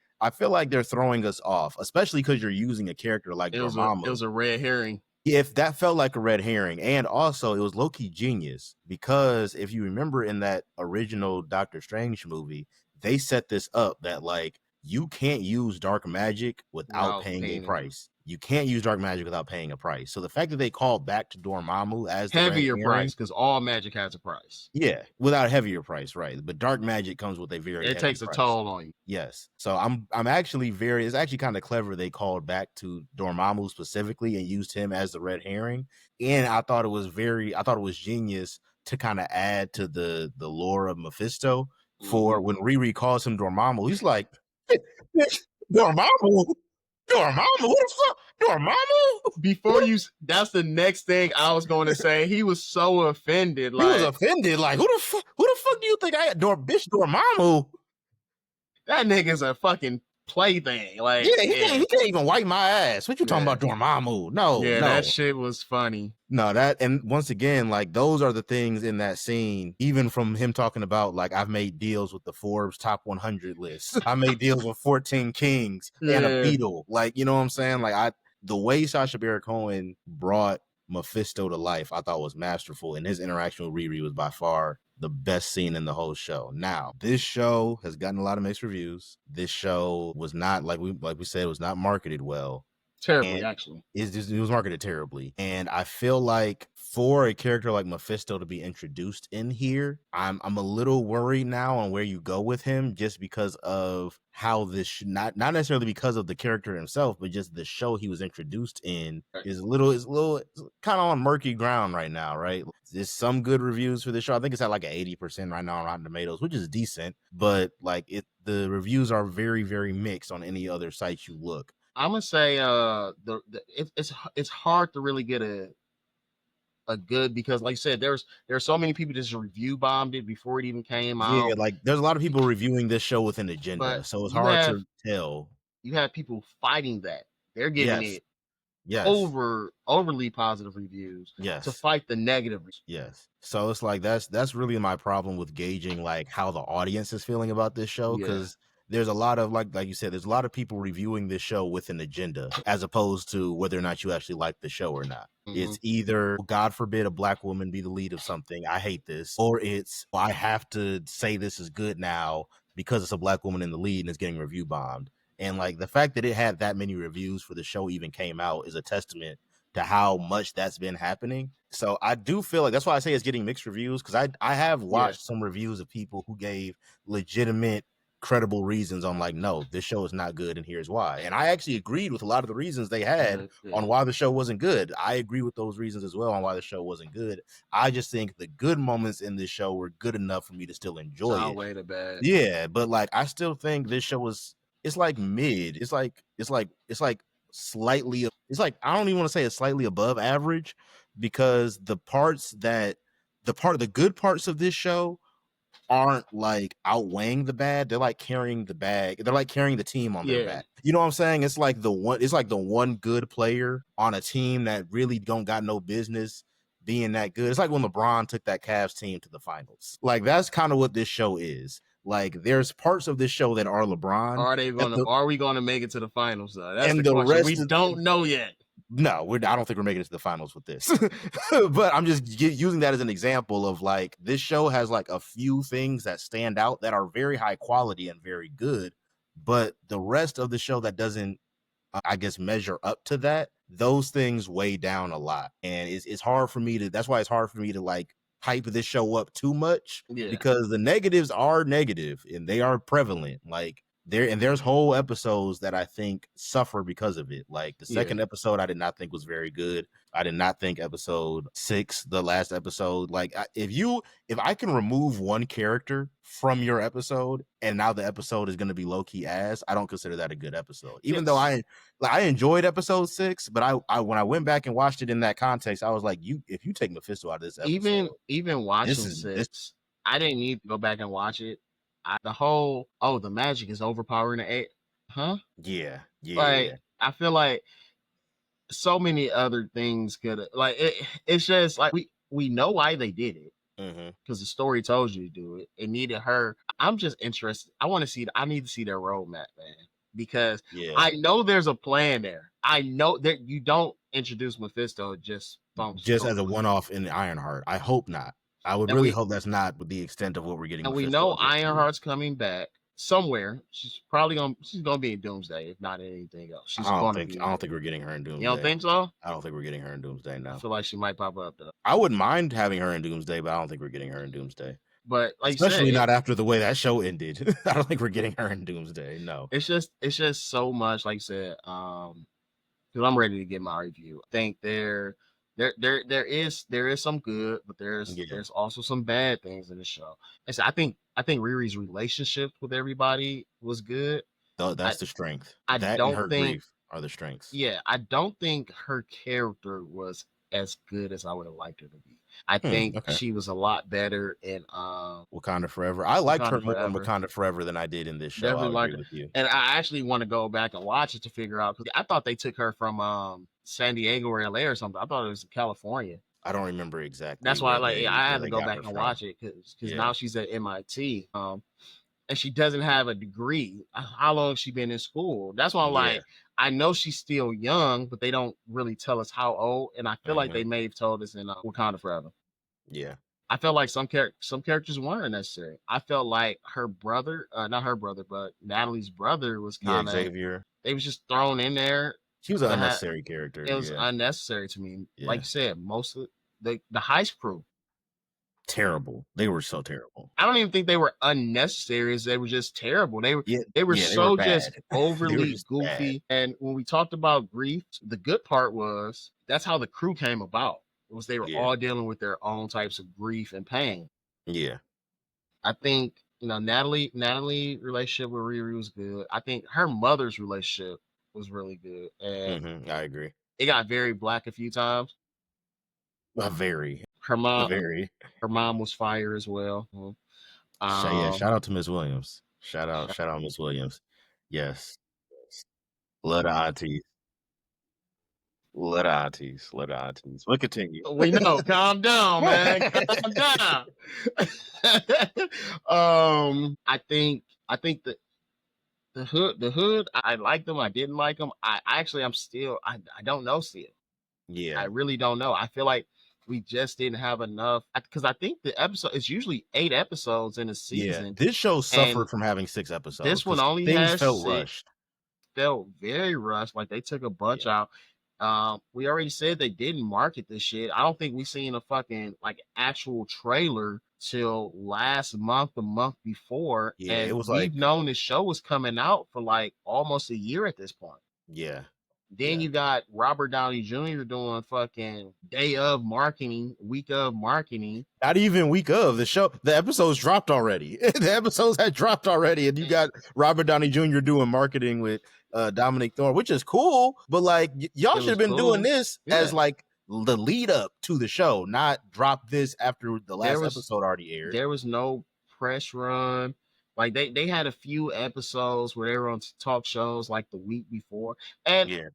A: they're throwing us off, especially because you're using a character like
B: it
A: Dormammu.
B: was a red herring.
A: If that felt like a red herring, and also it was low-key genius, because if you remember in that original Doctor Strange movie, they set this up that like you can't use dark magic without
B: Without
A: paying a
B: paying
A: price. You can't use dark magic without paying a price. So the fact that they called back to Dormammu as the red
B: heavier
A: herring,
B: price, because all magic has a price.
A: yeah, without a heavier price, right? But dark magic comes with a very
B: It
A: heavy
B: takes a
A: price.
B: toll on you.
A: Yes. So I'm actually it's actually kind of clever they called back to Dormammu specifically and used him as the red herring. And I thought it was genius to kind of add to the lore of Mephisto for when Riri calls him Dormammu. He's like, Dormammu? Dormammu? What the fuck? Dormammu?
B: Before you, that's the next thing I was going to say. He was so offended.
A: He was
B: Like,
A: offended. Like, who the fuck do you think I am? Bitch Dormammu?
B: that nigga's a fucking plaything. Like,
A: Yeah, he can't even wipe my ass. What you talking
B: yeah,
A: about, Dormammu? No,
B: yeah, that
A: no.
B: shit was funny.
A: No, that, and once again, like those are the things in that scene, even from him talking about like I've made deals with the Forbes top 100 list. I made deals with 14 kings and a
B: Yeah,
A: beetle. Like, you know what I'm saying? Like the way Sacha Baron Cohen brought Mephisto to life, I thought was masterful, and his interaction with Riri was by far the best scene in the whole show. Now, this show has gotten a lot of mixed reviews. This show was not like we said, it was not marketed well.
B: terribly
A: And
B: actually.
A: it was marketed terribly. And I feel like for a character like Mephisto to be introduced in here, I'm a little worried now on where you go with him, just because of how this not necessarily because of the character himself, but just the show he was introduced in
B: Right.
A: is a little kind of on murky ground right now, right? There's some good reviews for this show. I think it's at like an 80% right now on Rotten Tomatoes, which is decent, but like the reviews are very, very mixed on any other site you look.
B: I'm gonna say it's hard to really get a good, because like I said, there's so many people just review bombed it before it even came
A: Yeah,
B: out.
A: like there's a lot of people reviewing this show with an
B: But
A: agenda, so it's
B: you
A: hard
B: have
A: to tell.
B: you have people fighting that. They're giving
A: Yes,
B: it
A: yes,
B: overly positive reviews to
A: yes,
B: fight the negative.
A: yes. So it's like that's really my problem with gauging like how the audience is feeling about this show,
B: Yeah.
A: because there's a lot of like you said, there's a lot of people reviewing this show with an agenda, as opposed to whether or not you actually like the show or not. It's either, God forbid, a black woman be the lead of something, I hate this, or it's, I have to say this is good now because it's a black woman in the lead and it's getting review bombed. And like the fact that it had that many reviews for the show even came out is a testament to how much that's been happening. So I do feel like that's why I say it's getting mixed reviews, because I have watched some reviews of people who gave legitimate, credible reasons on like, no, this show is not good and here's why. And I actually agreed with a lot of the reasons they had on why the show wasn't good. I agree with those reasons as well on why the show wasn't good. I just think the good moments in this show were good enough for me to still enjoy it.
B: Way the bad.
A: Yeah, but like I still think this show was, it's like mid. It's like slightly, it's like, I don't even want to say it's slightly above average, because the good parts of this show aren't like outweighing the bad. They're like carrying the bag. They're like carrying the team on their
B: Yeah.
A: back. You know what I'm saying? It's like the one good player on a team that really don't got no business being that good. It's like when LeBron took that Cavs team to the finals. Like that's kind of what this show is. Like there's parts of this show that are LeBron.
B: Are we gonna make it to the finals though? That's
A: And
B: the
A: the
B: question.
A: rest
B: We don't know yet.
A: No, I don't think we're making it to the finals with this. But I'm just using that as an example of like this show has like a few things that stand out that are very high quality and very good, but the rest of the show that doesn't, I guess, measure up to that, those things weigh down a lot, and it's hard for me to. That's why it's hard for me to like hype this show up too much, because the negatives are negative and they are prevalent. Like there's whole episodes that I think suffer because of it. Like the second episode, I did not think was very good. I did not think episode 6, the last episode, like if I can remove one character from your episode and now the episode is going to be low key ass, I don't consider that a good episode. Even though I enjoyed episode 6, but I when I went back and watched it in that context, I was like, if you take Mephisto out of this episode,
B: even watching 6, I didn't need to go back and watch it. The magic is overpowering the 8. Huh?
A: Yeah.
B: Like I feel like so many other things could like it's just like we know why they did it. Because the story told you to do it. It needed her. I'm just interested. I need to see their roadmap, man. Because I know there's a plan there. I know that you don't introduce Mephisto just
A: as a one-off in the Ironheart. I hope not. I would really hope that's not the extent of what we're getting.
B: And we know Ironheart's coming back somewhere. She's gonna be in Doomsday, if not anything else. I don't
A: think we're getting her in Doomsday.
B: You don't think so?
A: I don't think we're getting her in Doomsday. No.
B: I feel like she might pop up though.
A: I wouldn't mind having her in Doomsday, but I don't think we're getting her in Doomsday.
B: But like
A: especially not after the way that show ended. I don't think we're getting her in Doomsday. No.
B: It's just so much, like you said. Because I'm ready to get my review. I think there is some good, but there's also some bad things in the show. And so I think Riri's relationship with everybody was good.
A: That's the strength.
B: And her
A: grief are the strengths.
B: Yeah, I don't think her character was as good as I would have liked her to be. I think she was a lot better in
A: Wakanda Forever. I liked her more in Wakanda Forever than I did in this show.
B: Definitely I agree with you. And I actually want to go back and watch it to figure out, because I thought they took her from San Diego or LA or something. I thought it was California.
A: I don't remember exactly.
B: That's why I had to go back and watch it, because now she's at MIT. And she doesn't have a degree. How long has she been in school? That's why I'm like, I know she's still young, but they don't really tell us how old. And I feel like they may have told us in Wakanda Forever.
A: Yeah.
B: I felt like some characters weren't necessary. I felt like her brother, not her brother, but Natalie's brother was kind of
A: Xavier.
B: They was just thrown in there.
A: She was an unnecessary character.
B: It was unnecessary to me. Like you said, most of the heist crew.
A: Terrible. They were so terrible.
B: I don't even think they were unnecessary. They were just terrible. They were just overly goofy. Bad. And when we talked about grief, the good part was that's how the crew came about. It was they were all dealing with their own types of grief and pain.
A: Yeah.
B: I think, Natalie relationship with Riri was good. I think her mother's relationship was really good. And
A: I agree.
B: It got very black a few times.
A: Very.
B: Her mom was fire as well.
A: Shout out to Miss Williams. Shout out Miss Williams. Yes. Love the aunties. Love the aunties. We'll continue.
B: We know. Calm down, man. Calm down. I think that the hood, I liked them. I didn't like them. I don't know still.
A: Yeah.
B: I really don't know. I feel like we just didn't have enough, because I think the episode is usually 8 episodes in a season.
A: Yeah, this show suffered from having 6 episodes.
B: This one only has
A: felt
B: 6.
A: Rushed.
B: Felt very rushed. Like they took a bunch out. We already said they didn't market this shit. I don't think we seen a fucking actual trailer till last month, the month before.
A: Yeah,
B: and
A: it was
B: we've known this show was coming out for almost a year at this point.
A: Yeah.
B: Then you got Robert Downey Jr. doing fucking day of marketing, week of marketing.
A: Not even week of the show. The episodes dropped already. The episodes had dropped already, and you got Robert Downey Jr. doing marketing with Dominic Thorne, which is cool. But y'all should have been doing this as the lead up to the show, not drop this after the last episode already aired.
B: There was no press run. Like they had a few episodes where they were on talk shows like the week before. And
A: Yeah.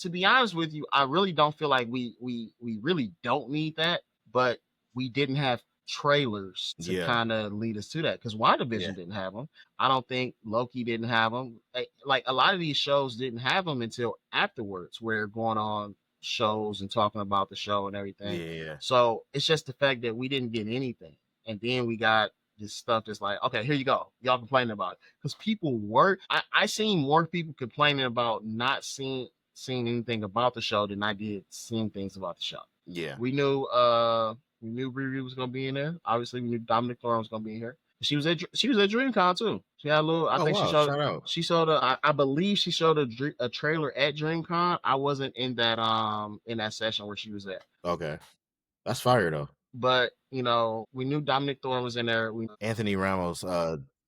B: to be honest with you, I really don't feel like we really don't need that, but we didn't have trailers to
A: Yeah.
B: kind of lead us to that because
A: Yeah.
B: WandaVision didn't have them. I don't think Loki didn't have them. Like a lot of these shows didn't have them until afterwards, where going on shows and talking about the show and everything.
A: Yeah.
B: So it's just the fact that we didn't get anything, and then we got this stuff that's like, okay, here you go. Y'all complaining about it because people were. I seen more people complaining about not seeing anything about the show than I did seeing things about the show.
A: Yeah.
B: We knew Riri was gonna be in there. Obviously, we knew Dominic Thorne was gonna be here. She was at DreamCon too. She had a little. I
A: Oh
B: think
A: wow! Shout out.
B: she showed a. I believe she showed a trailer at DreamCon. I wasn't in that session where she was at.
A: Okay, that's fire though.
B: But we knew Dominic Thorne was in there.
A: Anthony Ramos.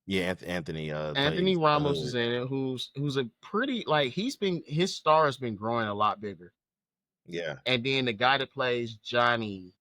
A: Yeah, Anthony.
B: Anthony
A: Plays the
B: Ramos is
A: hood.
B: in it. Who's a pretty like his star has been growing a lot bigger.
A: Yeah,
B: And then the guy that plays Johnny,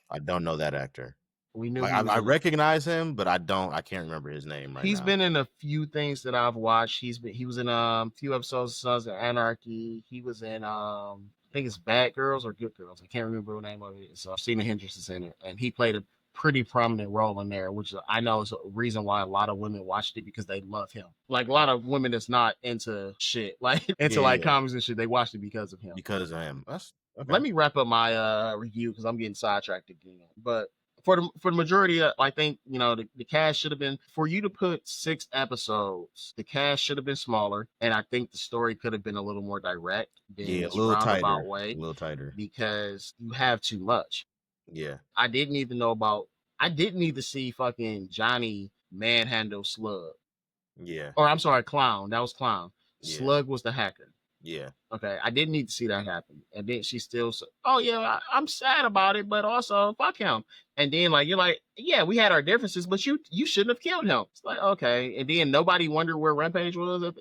A: I don't know that actor.
B: we knew
A: Like
B: he was
A: I
B: a
A: recognize him, but I can't remember his name right
B: he's
A: now.
B: been in a few things that I've watched. He was in a few episodes of Sons of Anarchy. He was in I think it's Bad Girls or Good Girls. I can't remember the name of it. So Stephen Hendricks is in it, and he played a pretty prominent role in there, which I know is a reason why a lot of women watched it because they love him. Like a lot of women that's not into shit, like into like
A: Yeah,
B: comics and shit, they watched it because of him.
A: because of him. That's okay.
B: Let me wrap up my review because I'm getting sidetracked again. But for the majority, I think the cast should have been for you to put 6 episodes. The cast should have been smaller, and I think the story could have been a little more direct than
A: Yeah, a
B: this
A: little
B: roundabout
A: tighter.
B: way
A: A little tighter.
B: because you have too much.
A: Yeah.
B: I didn't need to know about. I didn't need to see fucking Johnny manhandle Slug.
A: Yeah.
B: Or I'm sorry, Clown. That was Clown.
A: Yeah.
B: Slug was the hacker.
A: Yeah.
B: Okay, I didn't need to see that happen. And then she still said, oh, yeah, I'm sad about it, but also fuck him. And then, like, you're like, yeah, we had our differences, but you shouldn't have killed him. It's like, okay. And then nobody wondered where Rampage was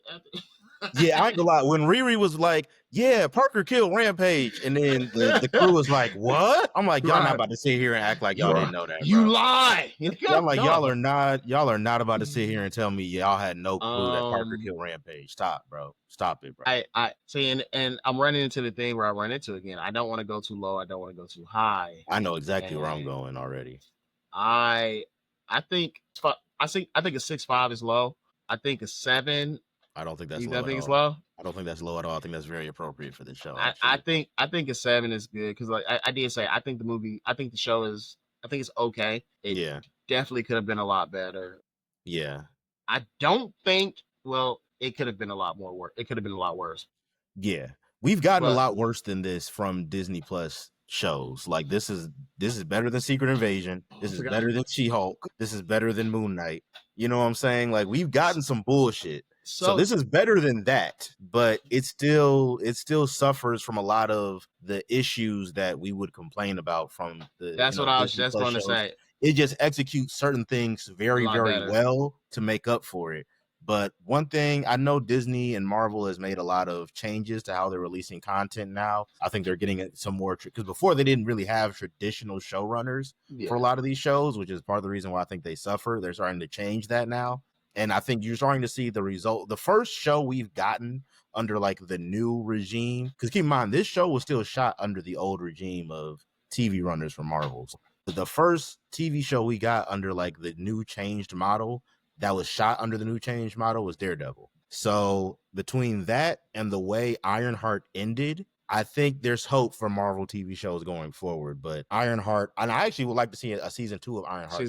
A: Yeah, I ain't gonna lie. When Riri was like, yeah, Parker killed Rampage, and then the crew was like, what? I'm like, y'all not about to sit here and act like y'all didn't know that, bro.
B: You lie.
A: I'm like, y'all are not about to sit here and tell me y'all had no clue that Parker killed Rampage. Stop, bro. Stop it, bro.
B: I see, and I'm running into the thing where I run into again. I don't want to go too low. I don't want to go too high.
A: I know exactly where I'm going already.
B: I think a 6.5 is low. I think a 7.
A: I don't think that's
B: low.
A: I think it's low. I don't think that's low at all. I think that's very appropriate for the show.
B: I think a 7 is good because like I did say I think the show is it's okay. It definitely could have been a lot better.
A: Yeah.
B: I don't think it could have been a lot more worse. It could have been a lot worse.
A: Yeah. We've gotten a lot worse than this from Disney Plus shows. Like this is better than Secret Invasion. This is better than She-Hulk. This is better than Moon Knight. You know what I'm saying? Like we've gotten some bullshit. So this is better than that, but it still suffers from a lot of the issues that we would complain about from the.
B: That's what I was just going to say.
A: It just executes certain things very, very well to make up for it. But one thing I know, Disney and Marvel has made a lot of changes to how they're releasing content now. I think they're getting some more because before they didn't really have traditional showrunners for a lot of these shows, which is part of the reason why I think they suffer. They're starting to change that now. And I think you're starting to see the result. The first show we've gotten under like the new regime, because keep in mind, this show was still shot under the old regime of TV runners for Marvel. The first TV show we got under like the new changed model that was shot under the new changed model was Daredevil. So between that and the way Ironheart ended, I think there's hope for Marvel TV shows going forward. But Ironheart, and I actually would like to see a season 2 of Ironheart.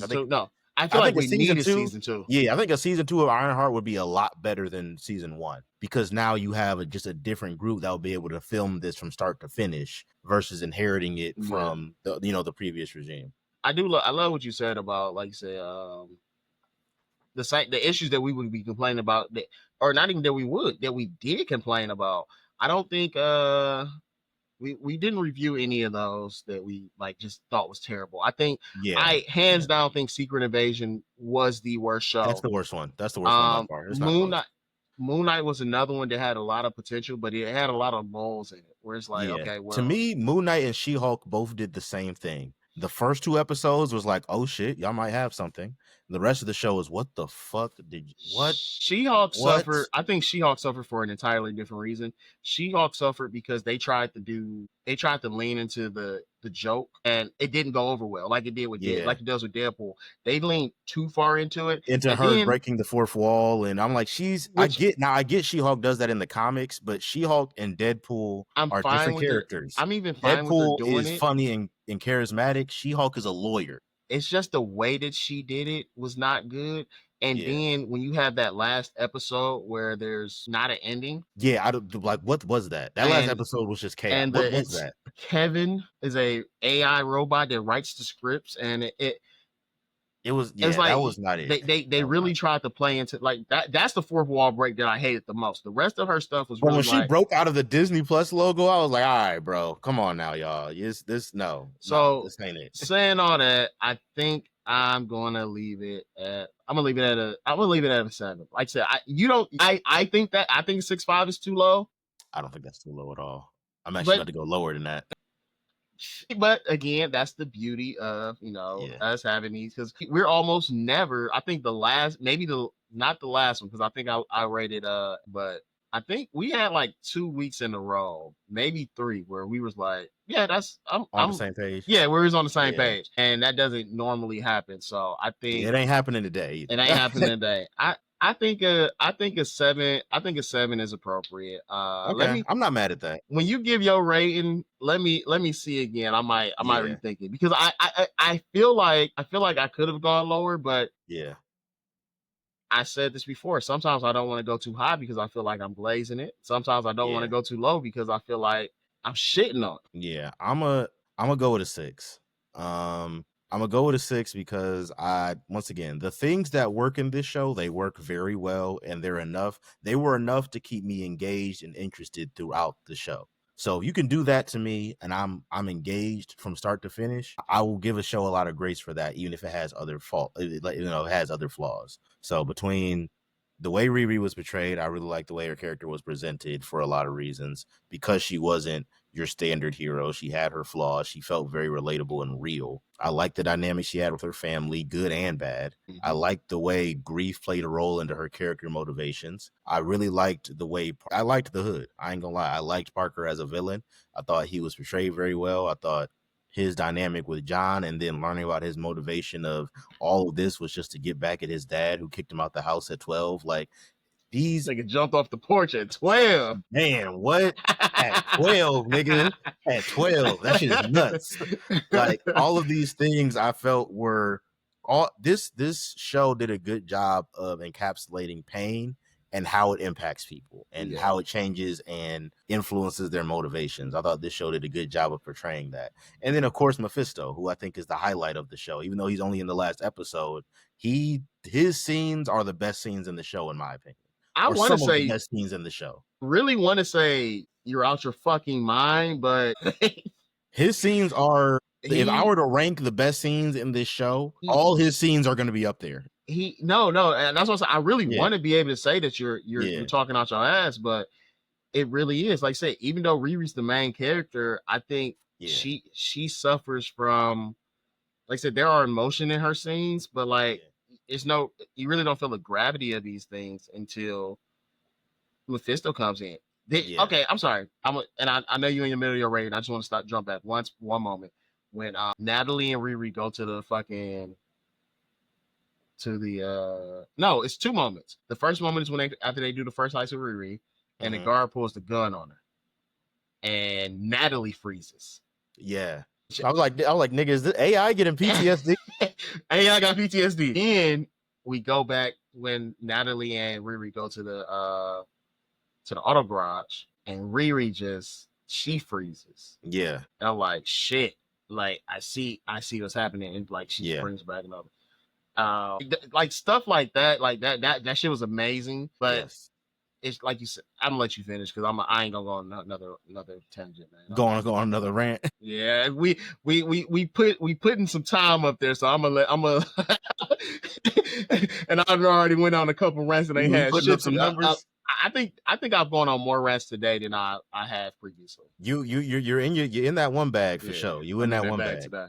B: I feel like we need a season 2.
A: Yeah, I think a season 2 of Ironheart would be a lot better than season 1 because now you have just a different group that will be able to film this from start to finish versus inheriting it from the previous regime.
B: I love what you said about, like you said, the issues that we would be complaining about, or not even that we did complain about. I don't think we didn't review any of those that we like just thought was terrible. I think I hands down think Secret Invasion was the worst show.
A: That's the worst one. That's the worst one by far.
B: Moon Knight was another one that had a lot of potential, but it had a lot of moles in it. Where it's like, okay, well,
A: to me, Moon Knight and She-Hulk both did the same thing. The first 2 episodes was like, oh shit, y'all might have something. The rest of the show is what the fuck did you, what?
B: She-Hulk
A: What?
B: suffered. I think She-Hulk suffered for an entirely different reason. She-Hulk suffered because they tried to lean into the joke, and it didn't go over well, like it did with like it does with Deadpool. They leaned too far into it,
A: Into
B: and
A: her
B: then
A: breaking the fourth wall, and I'm like, I get She-Hulk does that in the comics, but She-Hulk and Deadpool
B: I'm
A: are
B: fine
A: different
B: with it.
A: characters.
B: I'm even fine with her
A: Deadpool
B: doing
A: is
B: it.
A: funny and charismatic. She-Hulk is a lawyer.
B: It's just the way that she did it was not good. And then when you have that last episode where there's not an ending.
A: Yeah, I don't like, what was that? That last episode was just chaos. What was that?
B: Kevin is a AI robot that writes the scripts, and it
A: was
B: like
A: that was not it.
B: They really tried to play into like that. That's the fourth wall break that I hated the most. The rest of her stuff was really
A: when she broke out of the Disney Plus logo, I was like, all right, bro, come on now, y'all. This ain't it.
B: Saying all that, I think I'm gonna leave it at a 7. Like I said, I think 6.5 is too low.
A: I don't think that's too low at all. I'm actually about to go lower than that.
B: But again, that's the beauty of us having these, because we're almost never. I think not the last one, because I think I rated but I think we had like 2 weeks in a row, maybe 3, where we was like, yeah, I'm
A: on the same page.
B: Yeah, we're on the same page, and that doesn't normally happen. So I think
A: it ain't happening today either.
B: It ain't happening today. I think a 7. I think a 7 is appropriate.
A: Okay, I'm not mad at that.
B: When you give your rating, let me see again. I might rethink it, because I feel like I could have gone lower, but
A: yeah.
B: I said this before. Sometimes I don't want to go too high because I feel like I'm glazing it. Sometimes I don't want to go too low because I feel like I'm shitting on it.
A: Yeah, I'm gonna go with a 6. I'm gonna go with a 6 because once again, the things that work in this show, they work very well, and they were enough to keep me engaged and interested throughout the show. So if you can do that to me and I'm engaged from start to finish, I will give a show a lot of grace for that, even if it has other it has other flaws. So between the way Riri was portrayed, I really like the way her character was presented for a lot of reasons, because she wasn't your standard hero. She had her flaws. She felt very relatable and real. I liked the dynamic she had with her family, good and bad. Mm-hmm. I liked the way grief played a role into her character motivations. I really liked I liked the Hood. I ain't gonna lie. I liked Parker as a villain. I thought he was portrayed very well. I thought his dynamic with John, and then learning about his motivation of all of this was just to get back at his dad, who kicked him out the house at 12. Like, these
B: nigga jumped off the porch at 12.
A: Man, what? At 12, nigga. At 12. That shit is nuts. Like, all of these things I felt were this show did a good job of encapsulating pain and how it impacts people and how it changes and influences their motivations. I thought this show did a good job of portraying that. And then, of course, Mephisto, who I think is the highlight of the show. Even though he's only in the last episode, his scenes are the best scenes in the show, in my opinion.
B: I want to say
A: the best scenes in the show.
B: Really want to say you're out your fucking mind, but
A: his scenes are. If I were to rank the best scenes in this show, all his scenes are going to be up there.
B: No, and that's what I really want to be able to say that you're talking out your ass, but it really is. Like I said, even though Riri's the main character, I think she suffers from, like I said, there are emotion in her scenes, but like you really don't feel the gravity of these things until Mephisto comes in. Okay, I'm sorry. I know you're in the middle of your rating. I just want to jump back one moment. When Natalie and Riri go to the fucking no, it's 2 moments. The first moment is after they do the first heist with Riri, and the guard pulls the gun on her, and Natalie freezes.
A: Yeah, I was like, nigga, is this AI getting PTSD?
B: AI got PTSD. Then we go back when Natalie and Riri go to the auto garage, and Riri she freezes. Yeah, and I'm like, shit. Like, I see what's happening, and like she springs back and up. Like stuff like that shit was amazing. But it's like you said, I'm gonna let you finish because I ain't gonna go on another tangent, man.
A: Go on another rant.
B: Yeah, we putting some time up there, so I'm gonna and I already went on a couple rants and they had shit some numbers. I think I've gone on more rants today than I have previously.
A: You're in that one bag for sure. You in that one bag today.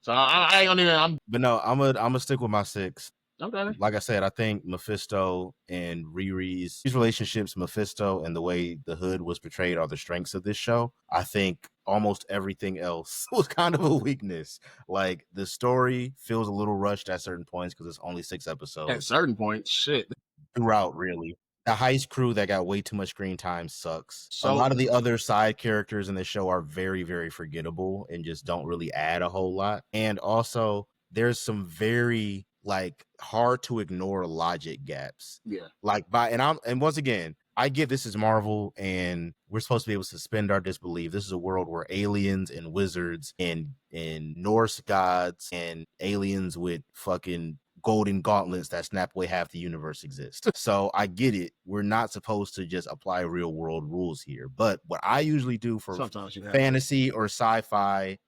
B: So I ain't gonna even.
A: But no, I'm gonna stick with my 6.
B: Okay.
A: Like I said, I think Mephisto and Riri's these relationships, Mephisto and the way the hood was portrayed are the strengths of this show. I think almost everything else was kind of a weakness. Like the story feels a little rushed at certain points because it's only 6
B: At
A: episodes.
B: certain points, shit.
A: Throughout, really. The heist crew that got way too much screen time sucks. A
B: So
A: lot of the other side characters in the show are very, very forgettable and just don't really add a whole lot. And also, there's some very like hard to ignore logic gaps.
B: yeah,
A: Like and once again, I get this is Marvel and we're supposed to be able to suspend our disbelief. This is a world where aliens and wizards and Norse gods and aliens with fucking golden gauntlets that snap away half the universe exist. So I get it. We're not supposed to just apply real world rules here. But what I usually do for
B: sometimes you have
A: fantasy or sci-fi,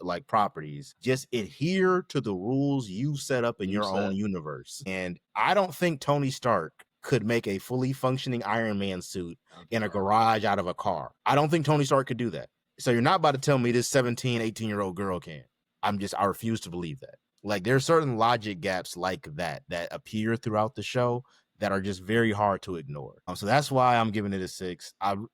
A: like properties, just adhere to the rules you set up in your own universe. And I don't think Tony Stark could make a fully functioning Iron Man suit in a garage out of a car. I don't think Tony Stark could do that. So you're not about to tell me this 17, 18-year-old girl can. I refuse to believe that. Like there are certain logic gaps like that appear throughout the show that are just very hard to ignore. So that's why I'm giving it a 6. I was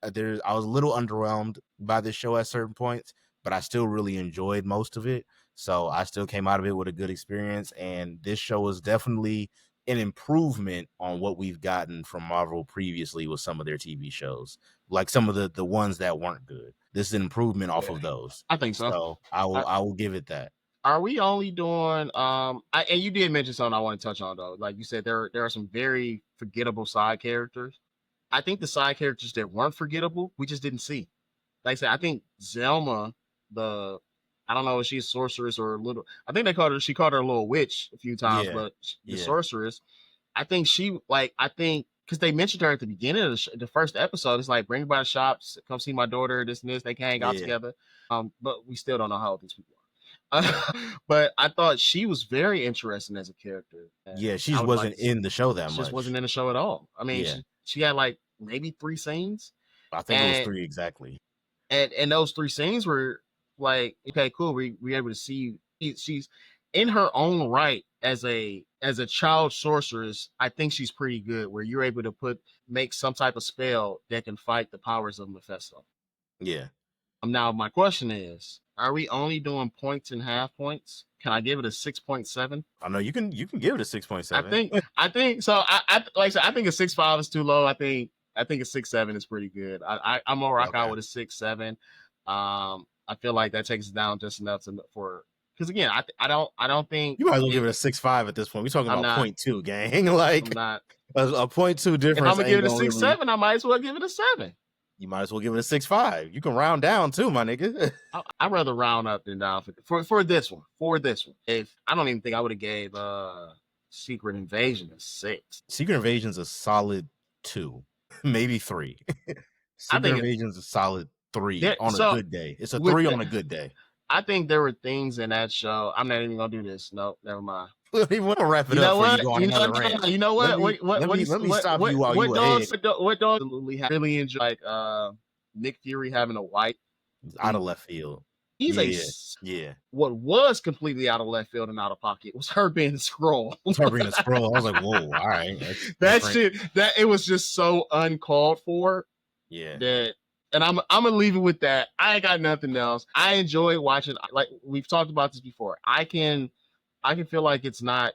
A: a little underwhelmed by this show at certain points, but I still really enjoyed most of it. So I still came out of it with a good experience. And this show is definitely an improvement on what we've gotten from Marvel previously with some of their TV shows, like some of the ones that weren't good. This is an improvement off of those.
B: I think so.
A: So I will give it that.
B: Are we only doing and you did mention something I want to touch on though. Like you said, there are some very forgettable side characters. I think the side characters that weren't forgettable, we just didn't see. Like I said, I think Zelma, I don't know if she's a sorceress or a little. I think she called her a little witch a few times, but the sorceress, I think because they mentioned her at the beginning of the first episode. It's like bring her by the shops, come see my daughter, this and this. They can hang out together. But we still don't know how old these people are. But I thought she was very interesting as a character.
A: Yeah, she wasn't in the show that much.
B: She just wasn't in the show at all. I mean, she had like maybe 3 scenes.
A: I think it was 3 exactly.
B: And those 3 scenes were like, okay, cool. We able to see she's in her own right as a child sorceress. I think she's pretty good. Where you're able to make some type of spell that can fight the powers of Mephisto.
A: Yeah.
B: Now my question is, are we only doing points and half points? Can I give it a 6.7?
A: I know you can give it a 6.7.
B: I think so. I like I said, I think a 6.5 is too low. I think a 6.7 is pretty good. I'm gonna rock out with a 6.7. I feel like that takes it down just enough because again, I don't think
A: you might as well give it a 6.5 at this point. We're talking about 0.2, gang. Like
B: I'm not
A: a 0.2 difference.
B: If I'm gonna give it a 6.7, I might as well give it a 7.
A: You might as well give it a 6.5. You can round down too, my nigga.
B: I'd rather round up than down for this one. For this one, if I don't even think I would have gave Secret Invasion a 6.
A: Secret Invasion's a solid 2, maybe 3. Secret Invasion's a solid 3 on a good day. It's a 3 on a good day.
B: I think there were things in that show. I'm not even gonna do this. No, never mind.
A: We want to wrap it up.
B: You know what?
A: Let me stop you while you ahead.
B: What dogs really enjoy like Nick Fury having a wife?
A: Out of left field.
B: He's What was completely out of left field and out of pocket was her being a Skrull.
A: Her being a Skrull. I was like, whoa, all right.
B: That shit. That it was just so uncalled for.
A: Yeah.
B: That. And I'm gonna leave it with that. I ain't got nothing else. I enjoy watching. Like we've talked about this before. I can feel like it's not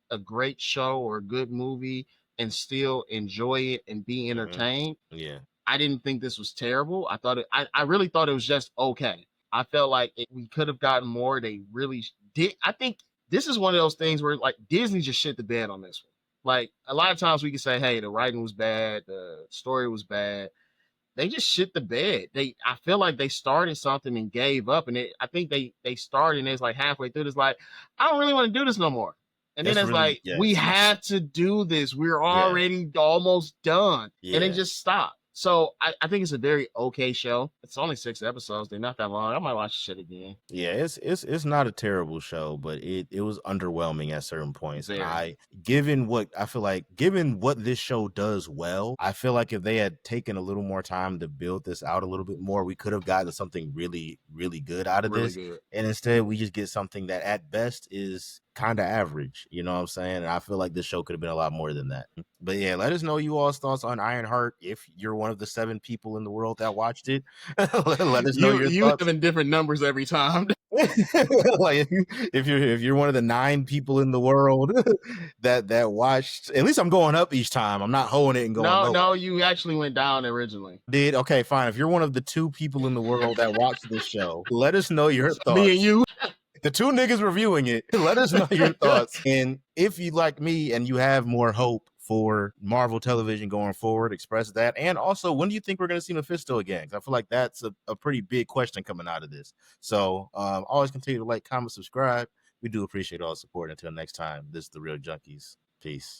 B: a great show or a good movie and still enjoy it and be entertained.
A: Yeah.
B: I didn't think this was terrible. I really thought it was just okay. I felt like we could have gotten more. They really did. I think this is one of those things where like Disney just shit the bed on this one. Like a lot of times we can say, hey, the writing was bad, the story was bad. They just shit the bed. I feel like they started something and gave up, and I think they started and it's like halfway through. It's like I don't really want to do this no more. And then it's like we have to do this. We're already almost done, and it just stopped. So I think it's a very okay show. It's only 6 episodes. They're not that long. I might watch the shit again.
A: Yeah, it's not a terrible show, but it was underwhelming at certain points. And
B: Very.
A: given what this show does well, I feel like if they had taken a little more time to build this out a little bit more, we could have gotten something really, really good out of
B: Really
A: this.
B: good.
A: And instead we just get something that at best is kind of average. You know what I'm saying? And I feel like this show could have been a lot more than that. But yeah, let us know you all's thoughts on Ironheart. If you're one of the 7 people in the world that watched it, let us know your
B: You
A: thoughts.
B: having different numbers every time.
A: Like if you're one of the 9 people in the world that watched, at least I'm going up each time. I'm not holding it and going lower.
B: No, you actually went down originally.
A: Did okay, fine. If you're one of the 2 people in the world that watched this show, let us know your
B: So me and
A: thoughts.
B: you.
A: The 2 niggas reviewing it, let us know your thoughts. And if you like me and you have more hope for Marvel television going forward, express that. And also, when do you think we're going to see Mephisto again? Because I feel like that's a pretty big question coming out of this. So always continue to like, comment, subscribe. We do appreciate all the support. Until next time, this is the Real Junkies. Peace.